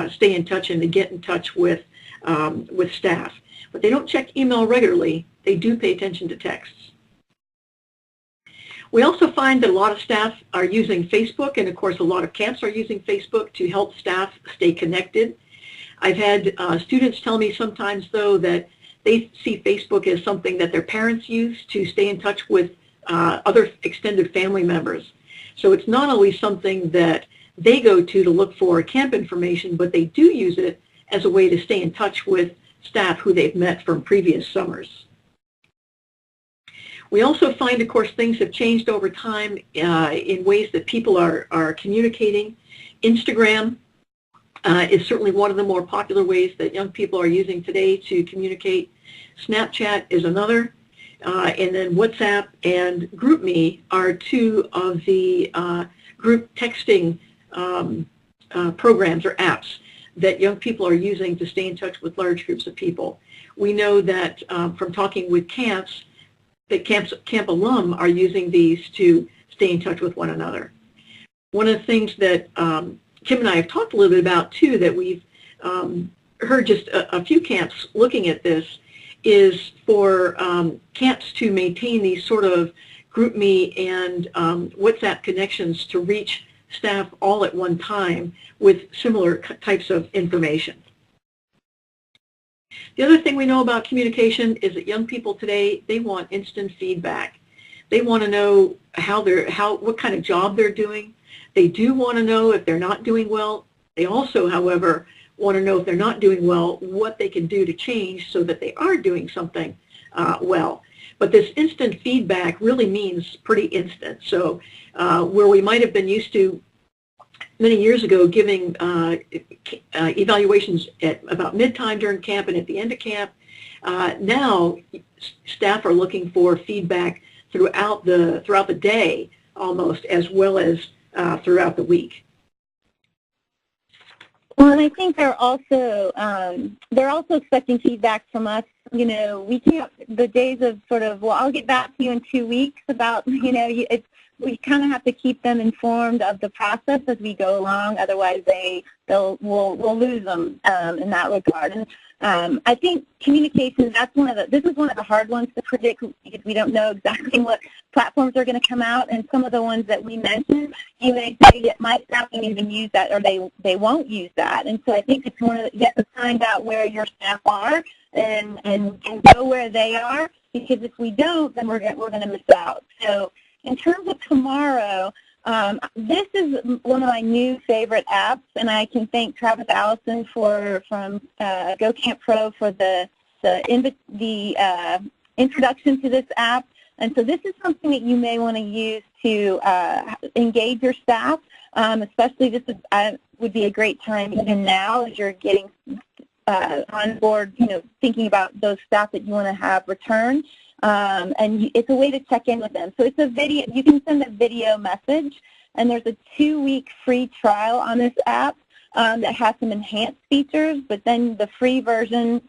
stay in touch and to get in touch with staff. But they don't check email regularly. They do pay attention to texts. We also find that a lot of staff are using Facebook, and of course a lot of camps are using Facebook to help staff stay connected. I've had students tell me sometimes, though, that they see Facebook as something that their parents use to stay in touch with other extended family members. So it's not always something that they go to look for camp information, but they do use it as a way to stay in touch with staff who they've met from previous summers. We also find, of course, things have changed over time in ways that people are communicating. Instagram is certainly one of the more popular ways that young people are using today to communicate. Snapchat is another, and then WhatsApp and GroupMe are two of the group texting programs or apps that young people are using to stay in touch with large groups of people. We know that from talking with camps, that camp alum are using these to stay in touch with one another. One of the things that Kim and I have talked a little bit about, too, that we've heard just a few camps looking at this, is for camps to maintain these sort of GroupMe and WhatsApp connections to reach staff all at one time with similar types of information. The other thing we know about communication is that young people today, they want instant feedback. They want to know what kind of job they're doing. They do want to know if they're not doing well. They also, however, want to know if they're not doing well, what they can do to change so that they are doing something well. But this instant feedback really means pretty instant. So where we might have been used to many years ago giving evaluations at about mid-time during camp and at the end of camp, now staff are looking for feedback throughout the day almost, as well as throughout the week. Well, and I think they're also expecting feedback from us. You know, we can't, the days of sort of, well, I'll get back to you in 2 weeks about, you know, we kind of have to keep them informed of the process as we go along. Otherwise, we'll lose them in that regard. And I think communication, this is one of the hard ones to predict because we don't know exactly what platforms are going to come out. And some of the ones that we mentioned, you may say that my staff don't even use that, or they won't use that. And so I think it's you have to find out where your staff are and go where they are, because if we don't, then we're going to miss out. So in terms of tomorrow, this is one of my new favorite apps, and I can thank Travis Allison from Go Camp Pro for the introduction to this app. And so this is something that you may want to use to engage your staff, especially would be a great time even now as you're getting on board, you know, thinking about those staff that you want to have return. And it's a way to check in with them. So it's a video. You can send a video message, and there's a 2-week free trial on this app that has some enhanced features. But then the free version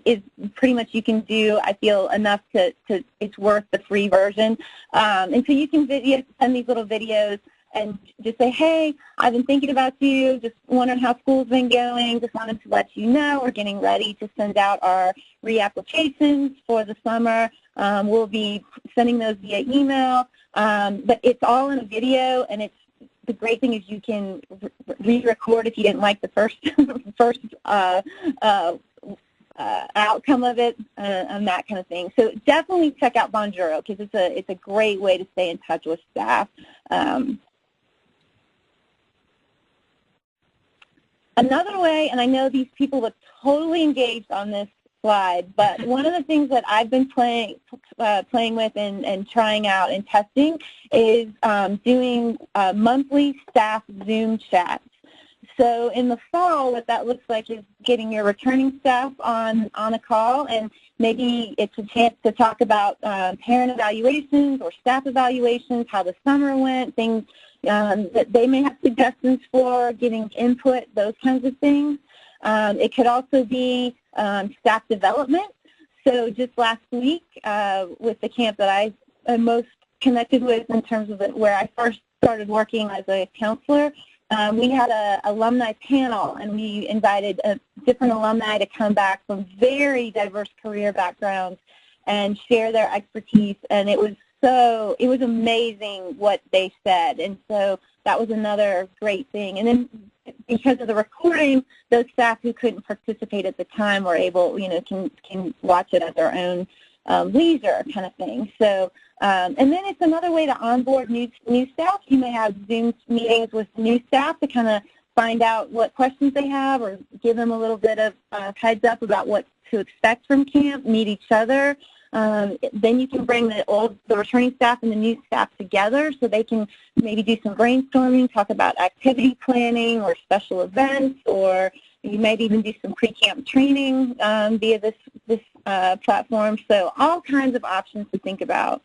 is pretty much you can do, I feel, enough to it's worth the free version. And so you can send these little videos and just say, hey, I've been thinking about you, just wondering how school's been going, just wanted to let you know we're getting ready to send out our reapplications for the summer. We'll be sending those via email, but it's all in a video, and it's the great thing is you can re-record if you didn't like the first outcome of it and that kind of thing. So definitely check out Bonjoro because it's a great way to stay in touch with staff. Another way, and I know these people look totally engaged on this slide, but one of the things that I've been playing with and trying out and testing is doing monthly staff Zoom chats. So in the fall, what that looks like is getting your returning staff on a call, and maybe it's a chance to talk about parent evaluations or staff evaluations, how the summer went, things that they may have suggestions for, getting input, those kinds of things. It could also be staff development. So just last week with the camp that I am most connected with in terms of where I first started working as a counselor, we had an alumni panel, and we invited different alumni to come back from very diverse career backgrounds and share their expertise, and it was amazing what they said, and so that was another great thing. And then because of the recording, those staff who couldn't participate at the time were able, can watch it at their own leisure kind of thing. So, and then it's another way to onboard new staff. You may have Zoom meetings with new staff to kind of find out what questions they have or give them a little bit of heads up about what to expect from camp, meet each other. Then you can bring the returning staff and the new staff together so they can maybe do some brainstorming, talk about activity planning or special events, or you might even do some pre-camp training via this platform. So all kinds of options to think about.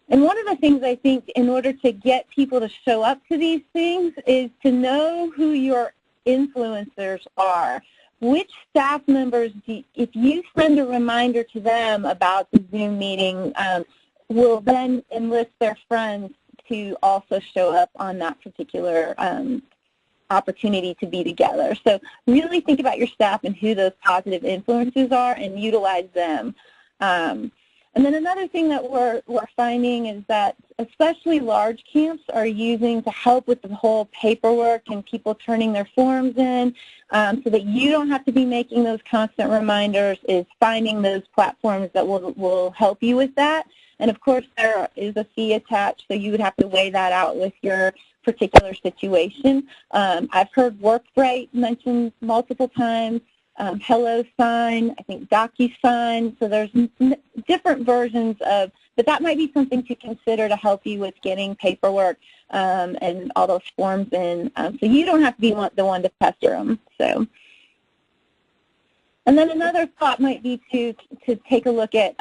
And one of the things I think in order to get people to show up to these things is to know who your influencers are. Which staff members, if you send a reminder to them about the Zoom meeting, will then enlist their friends to also show up on that particular opportunity to be together. So really think about your staff and who those positive influences are and utilize them. And then another thing that we're finding is that especially large camps are using to help with the whole paperwork and people turning their forms in so that you don't have to be making those constant reminders, is finding those platforms that will help you with that. And of course there is a fee attached, so you would have to weigh that out with your particular situation. I've heard WorkBright mentioned multiple times. Hello Sign, I think DocuSign, so there's different versions of, but that might be something to consider to help you with getting paperwork and all those forms in, so you don't have to be the one to pester them. So, and then another thought might be to take a look at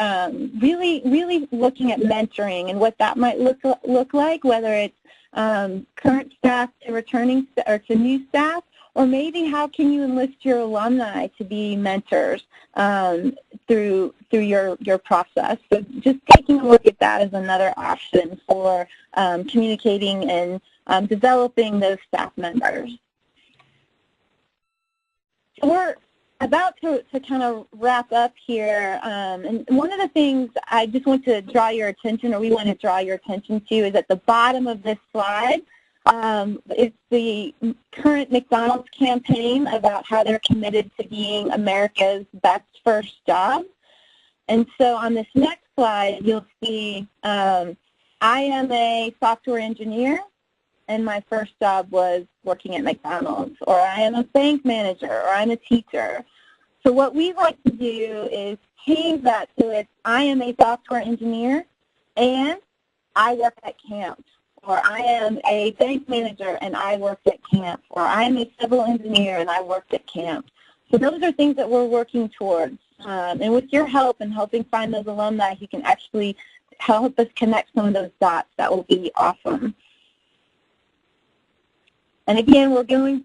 really looking at mentoring and what that might look like, whether it's current staff to returning or to new staff, or maybe how can you enlist your alumni to be mentors through your process. So just taking a look at that is another option for communicating and developing those staff members. So we're about to kind of wrap up here, and one of the things I just want to draw your attention, or we want to draw your attention to, is at the bottom of this slide. It's the current McDonald's campaign about how they're committed to being America's best first job. And so on this next slide, you'll see I am a software engineer, and my first job was working at McDonald's, or I am a bank manager, or I'm a teacher. So what we like to do is change that to it's I am a software engineer, and I work at camp. Or I am a bank manager and I worked at camp, or I am a civil engineer and I worked at camp. So those are things that we're working towards. And with your help and helping find those alumni who can actually help us connect some of those dots, that will be awesome. And again, we're going,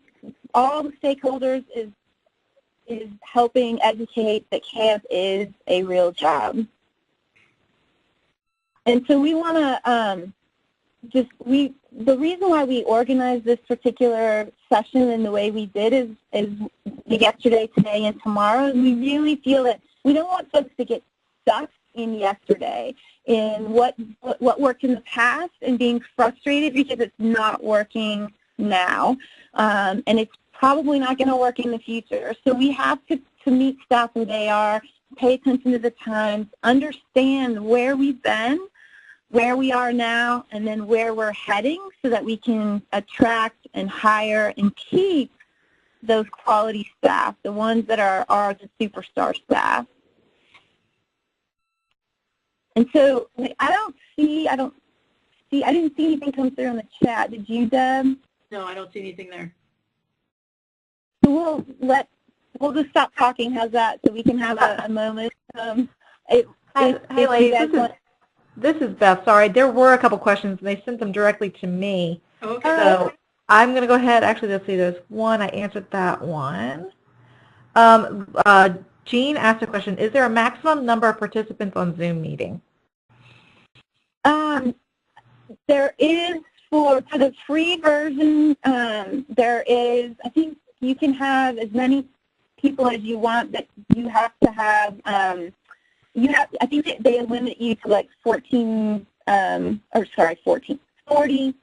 all the stakeholders is helping educate that camp is a real job. And so we want to the reason why we organized this particular session in the way we did is yesterday, today, and tomorrow. We really feel that we don't want folks to get stuck in yesterday, in what worked in the past, and being frustrated because it's not working now, and it's probably not going to work in the future. So we have to meet staff where they are, pay attention to the times, understand where we've been, where we are now, and then where we're heading, so that we can attract and hire and keep those quality staff, the ones that are the superstar staff. And so I didn't see anything come through in the chat. Did you, Deb? No, I don't see anything there. So we'll just stop talking. How's that? So we can have a moment. Hi, ladies. This is Beth. Sorry, there were a couple questions, and they sent them directly to me. Okay. So I'm going to go ahead. Actually, let's see. There's one. I answered that one. Jean asked a question. Is there a maximum number of participants on Zoom meeting? There is for the free version. There is. I think you can have as many people as you want, but you have to have. I think they limit you to like 40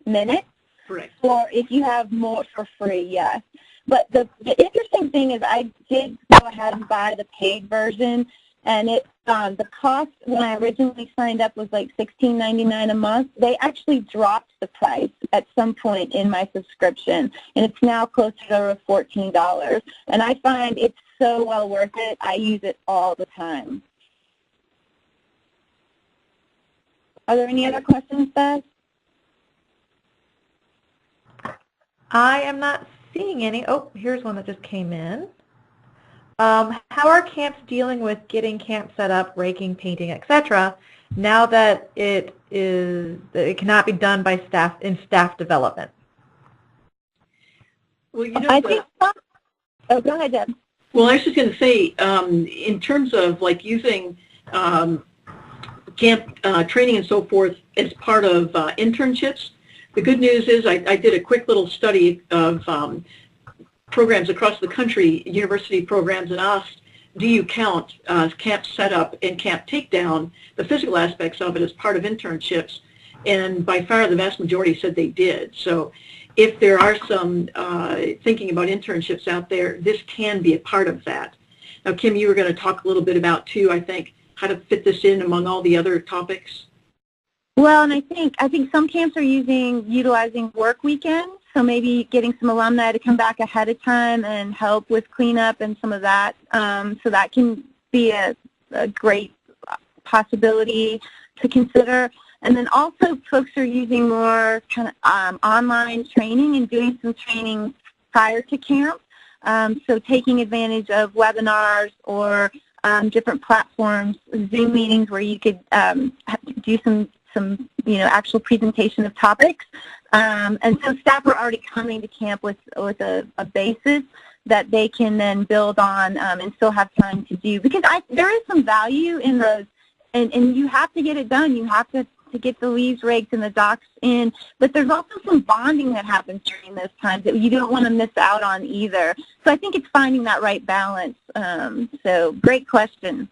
minutes. Correct. Or if you have more for free, yes. But the interesting thing is I did go ahead and buy the paid version, and the cost when I originally signed up was like $16.99 a month. They actually dropped the price at some point in my subscription, and it's now closer to $14. And I find it's so well worth it. I use it all the time. Are there any other questions, Beth? I am not seeing any. Oh, here's one that just came in. How are camps dealing with getting camp set up, raking, painting, etc., now that it cannot be done by staff in staff development? Well, you know, I think. Oh, go ahead, Deb. Well, I was just going to say, in terms of like using camp training and so forth as part of internships, the good news is I did a quick little study of programs across the country, university programs, and asked, do you count camp setup and camp takedown, the physical aspects of it, as part of internships? And by far the vast majority said they did. So if there are some thinking about internships out there, this can be a part of that. Now, Kim, you were going to talk a little bit about, too, I think, how to fit this in among all the other topics. Well, and I think some camps are utilizing work weekends, so maybe getting some alumni to come back ahead of time and help with cleanup and some of that. So that can be a great possibility to consider. And then also folks are using more kind of online training and doing some training prior to camp. So taking advantage of webinars or different platforms, Zoom meetings where you could do some actual presentation of topics. And so staff are already coming to camp with a basis that they can then build on and still have time to do. Because there is some value in those, and you have to get it done. You have to get the leaves raked and the docks in. But there's also some bonding that happens during those times that you don't want to miss out on either. So I think it's finding that right balance. So great question.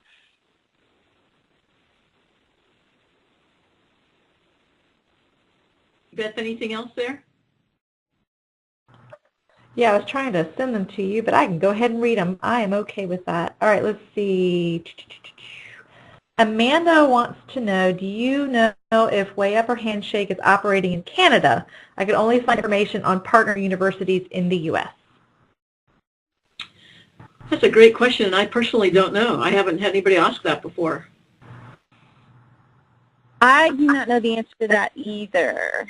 Beth, anything else there? Yeah, I was trying to send them to you, but I can go ahead and read them. I am okay with that. All right, let's see. Amanda wants to know, do you know if Way Up or Handshake is operating in Canada? I could only find information on partner universities in the U.S. That's a great question, and I personally don't know. I haven't had anybody ask that before. I do not know the answer to that either.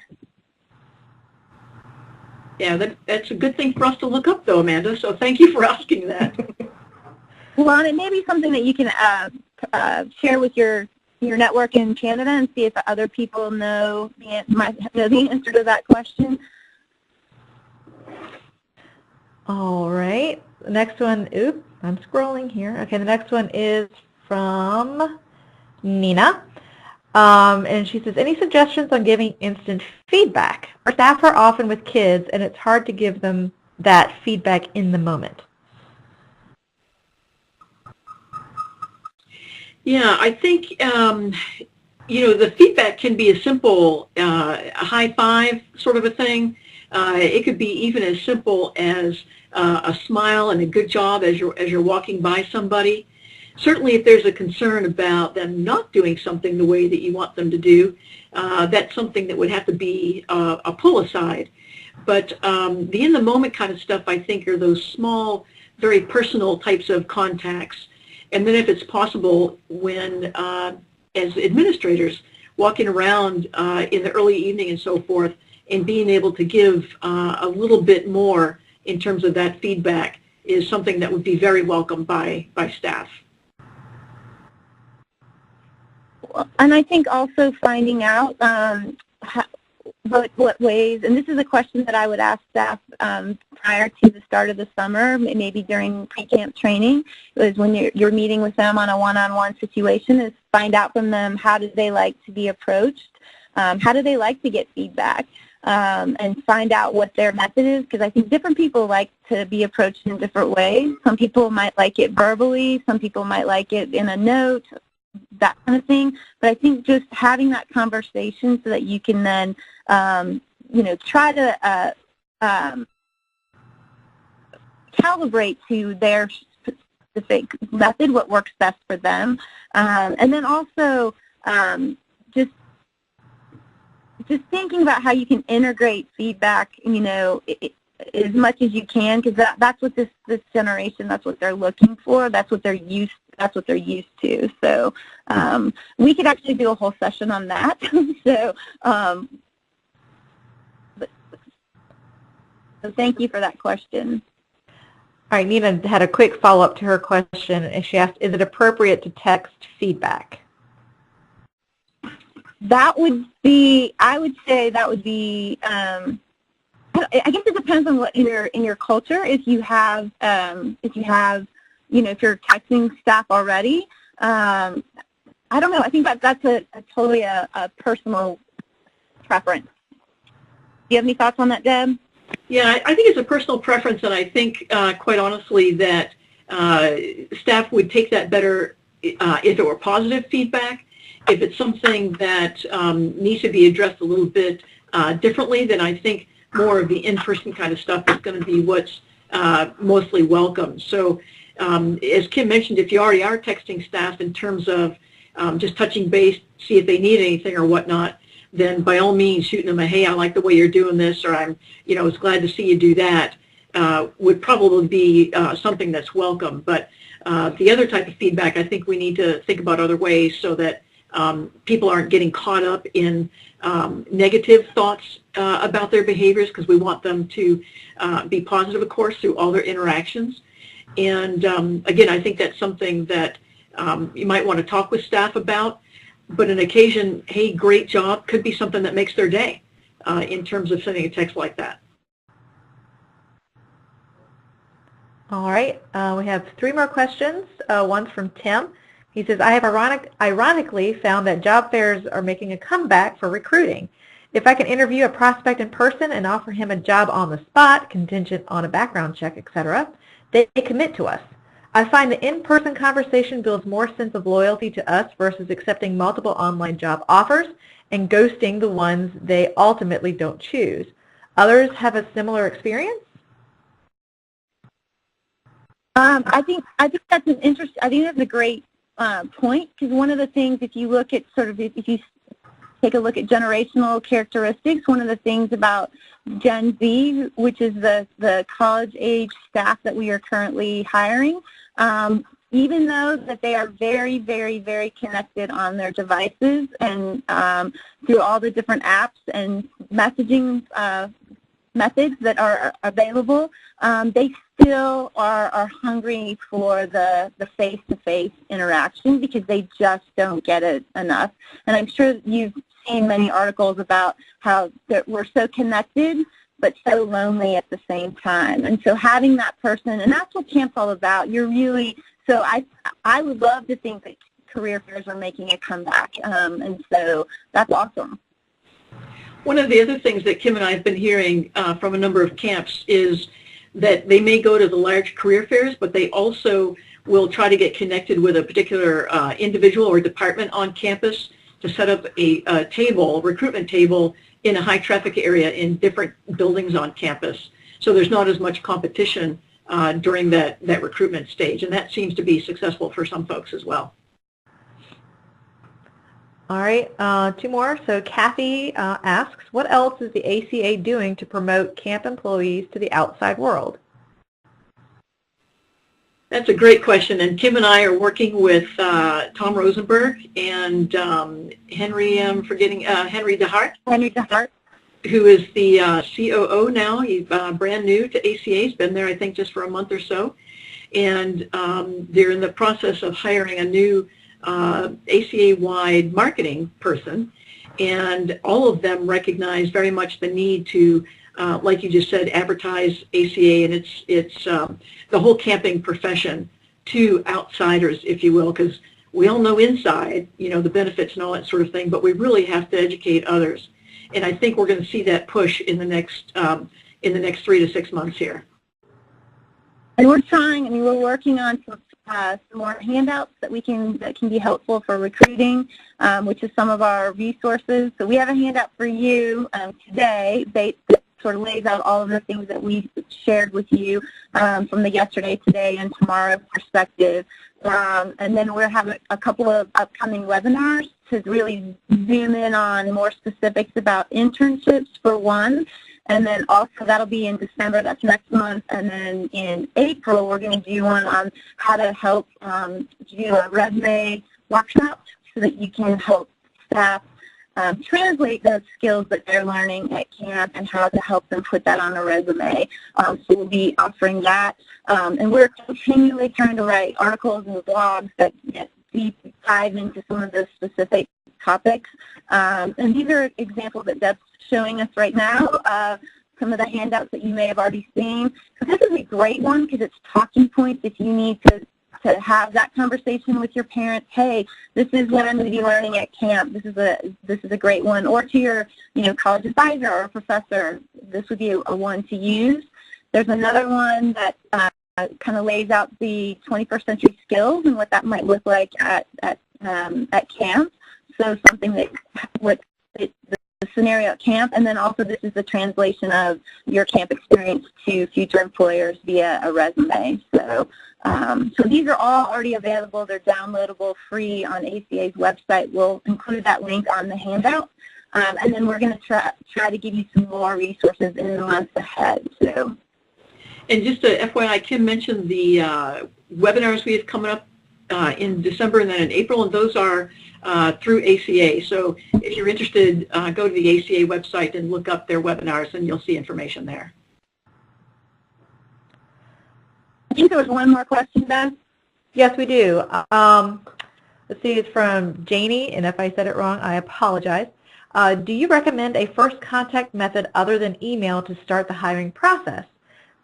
Yeah, that's a good thing for us to look up, though, Amanda, so thank you for asking that. Well, and it may be something that you can share with your network in Canada and see if other people might know the answer to that question. All right. The next one, oops, I'm scrolling here. Okay, the next one is from Nina. And she says, any suggestions on giving instant feedback? Our staff are often with kids, and it's hard to give them that feedback in the moment. Yeah, I think, the feedback can be a simple a high five sort of a thing. It could be even as simple as a smile and a good job as you're walking by somebody. Certainly if there's a concern about them not doing something the way that you want them to do, that's something that would have to be a pull aside. But the in-the-moment kind of stuff, I think, are those small, very personal types of contacts. And then if it's possible, when, as administrators, walking around in the early evening and so forth, and being able to give a little bit more in terms of that feedback is something that would be very welcome by staff. And I think also finding out what ways, and this is a question that I would ask staff prior to the start of the summer, maybe during pre-camp training, is when you're meeting with them on a one-on-one situation, is find out from them how do they like to be approached, how do they like to get feedback, and find out what their method is, because I think different people like to be approached in different ways. Some people might like it verbally, some people might like it in a note, that kind of thing. But I think just having that conversation so that you can then, try to calibrate to their specific method, what works best for them. And then also just thinking about how you can integrate feedback, as much as you can, because that's what this generation, that's what they're looking for, that's what they're used to. So we could actually do a whole session on that. So thank you for that question. All right, Nina had a quick follow-up to her question, and she asked, is it appropriate to text feedback? That would be, I would say that would be, I guess it depends on what in your culture. If you have, if you're texting staff already, I don't know. I think that's a totally a personal preference. Do you have any thoughts on that, Deb? Yeah, I think it's a personal preference, and I think, quite honestly, that staff would take that better if it were positive feedback. If it's something that needs to be addressed a little bit differently, then I think more of the in-person kind of stuff is going to be what's mostly welcome. So as Kim mentioned, if you already are texting staff in terms of just touching base, see if they need anything or whatnot, then by all means shooting them a, hey, I like the way you're doing this, or I'm, was glad to see you do that, would probably be something that's welcome. But the other type of feedback, I think we need to think about other ways so that people aren't getting caught up in negative thoughts about their behaviors, because we want them to be positive, of course, through all their interactions. And again, I think that's something that you might want to talk with staff about. But an occasion, hey, great job, could be something that makes their day in terms of sending a text like that. All right, we have 3 more questions. One's from Tim. He says, I have ironically found that job fairs are making a comeback for recruiting. If I can interview a prospect in person and offer him a job on the spot, contingent on a background check, etc., they commit to us. I find the in-person conversation builds more sense of loyalty to us versus accepting multiple online job offers and ghosting the ones they ultimately don't choose. Others have a similar experience? I think that's an interesting. I think that's a great point, because one of the things, if you look at if you take a look at generational characteristics, one of the things about Gen Z, which is the college-age staff that we are currently hiring, even though that they are very, very, very connected on their devices and through all the different apps and messaging methods that are available, they still are hungry for the face-to-face interaction, because they just don't get it enough. And I'm sure you've seen many articles about how we're so connected but so lonely at the same time. And so having that person, and that's what camp's all about. You're really, so I would love to think that career fairs are making a comeback, and so that's awesome. One of the other things that Kim and I have been hearing from a number of camps is that they may go to the large career fairs, but they also will try to get connected with a particular individual or department on campus to set up a table, recruitment table, in a high traffic area in different buildings on campus. So there's not as much competition during that recruitment stage, and that seems to be successful for some folks as well. All right, two more. So Kathy asks, what else is the ACA doing to promote camp employees to the outside world? That's a great question, and Kim and I are working with Tom Rosenberg and Henry DeHart. Henry DeHart. Who is the COO now. He's brand new to ACA. He's been there, I think, just for a month or so. And they're in the process of hiring a new ACA-wide marketing person. And all of them recognize very much the need to, like you just said, advertise ACA and it's the whole camping profession to outsiders, if you will, because we all know inside, you know, the benefits and all that sort of thing, but we really have to educate others. And I think we're going to see that push in the next 3 to 6 months here. And we're trying. I mean, we're working on some more handouts that can be helpful for recruiting, which is some of our resources. So we have a handout for you today that sort of lays out all of the things that we shared with you from the yesterday, today, and tomorrow perspective. And then we'll have a couple of upcoming webinars to really zoom in on more specifics about internships for one. And then also that'll be in December, that's next month. And then in April, we're going to do one on how to help do a resume workshop so that you can help staff translate those skills that they're learning at camp and how to help them put that on a resume. So we'll be offering that. And we're continually trying to write articles and blogs that deep dive into some of those specific topics. And these are examples that Deb's showing us right now, some of the handouts that you may have already seen. So this is a great one because it's talking points if you need to have that conversation with your parents. Hey, this is what I'm going to be learning at camp. This is a great one. Or to your college advisor or professor, this would be a one to use. There's another one that kind of lays out the 21st century skills and what that might look like at camp. So something that the scenario at camp, and then also this is the translation of your camp experience to future employers via a resume. So these are all already available. They're downloadable free on ACA's website. We'll include that link on the handout. And then we're going to try to give you some more resources in the months ahead. So. And just a FYI, Kim mentioned the webinars we have coming up in December and then in April, and those are through ACA. So if you're interested, go to the ACA website and look up their webinars, and you'll see information there. I think there was one more question, Ben. Yes, we do. Let's see, it's from Janie, and if I said it wrong, I apologize. Do you recommend a first contact method other than email to start the hiring process?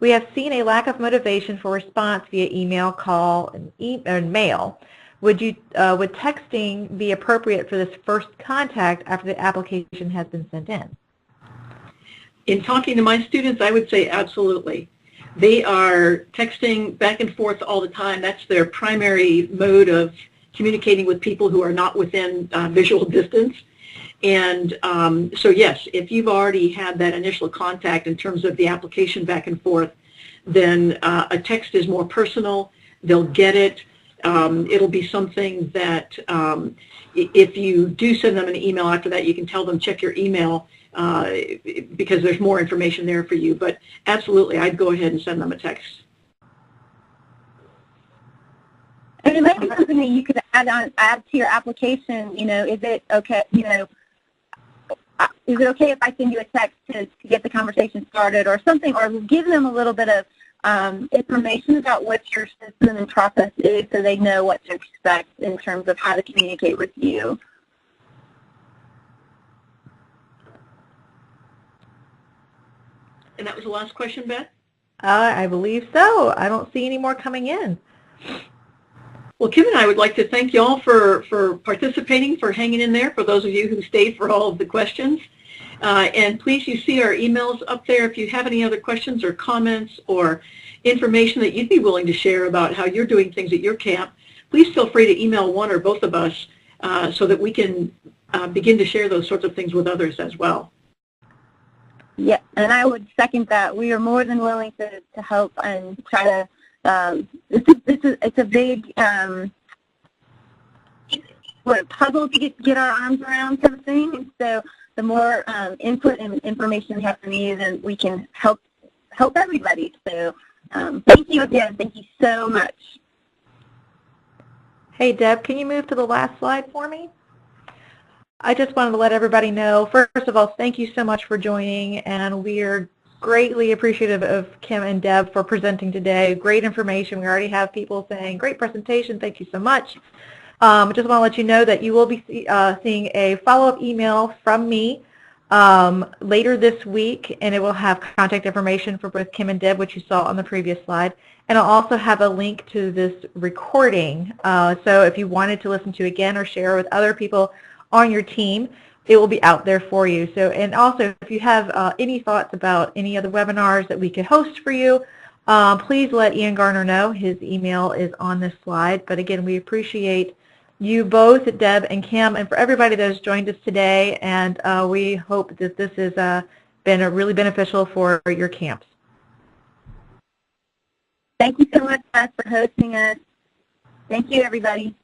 We have seen a lack of motivation for response via email, call, and mail. Would texting be appropriate for this first contact after the application has been sent in? In talking to my students, I would say absolutely. They are texting back and forth all the time. That's their primary mode of communicating with people who are not within visual distance. And so yes, if you've already had that initial contact in terms of the application back and forth, then a text is more personal. They'll get it. It'll be something that if you do send them an email after that, you can tell them check your email because there's more information there for you. But absolutely, I'd go ahead and send them a text. And it might be something that you could add to your application. Is it okay? Is it okay if I send you a text to get the conversation started or something, or give them a little bit of information about what your system and process is so they know what to expect in terms of how to communicate with you? And that was the last question, Beth? I believe so. I don't see any more coming in. Well, Kim and I would like to thank you all for participating, for hanging in there, for those of you who stayed for all of the questions. And please, you see our emails up there. If you have any other questions or comments or information that you'd be willing to share about how you're doing things at your camp, please feel free to email one or both of us so that we can begin to share those sorts of things with others as well. Yeah, and I would second that. We are more than willing to help and try to. It's a big puzzle to get our arms around, kind of thing. And so the more input and information we have from you, then we can help everybody. So thank you again. Thank you so much. Hey, Deb, can you move to the last slide for me? I just wanted to let everybody know, first of all, thank you so much for joining, and we are greatly appreciative of Kim and Deb for presenting today. Great information. We already have people saying, great presentation, thank you so much. I just want to let you know that you will be seeing a follow-up email from me later this week, and it will have contact information for both Kim and Deb, which you saw on the previous slide. And I'll also have a link to this recording. So if you wanted to listen to again or share with other people on your team, it will be out there for you. So, and also, if you have any thoughts about any other webinars that we could host for you, please let Ian Garner know. His email is on this slide. But again, we appreciate you both, Deb and Kim, and for everybody that has joined us today. And we hope that this has been really beneficial for your camps. Thank you so much, Beth, for hosting us. Thank you, everybody.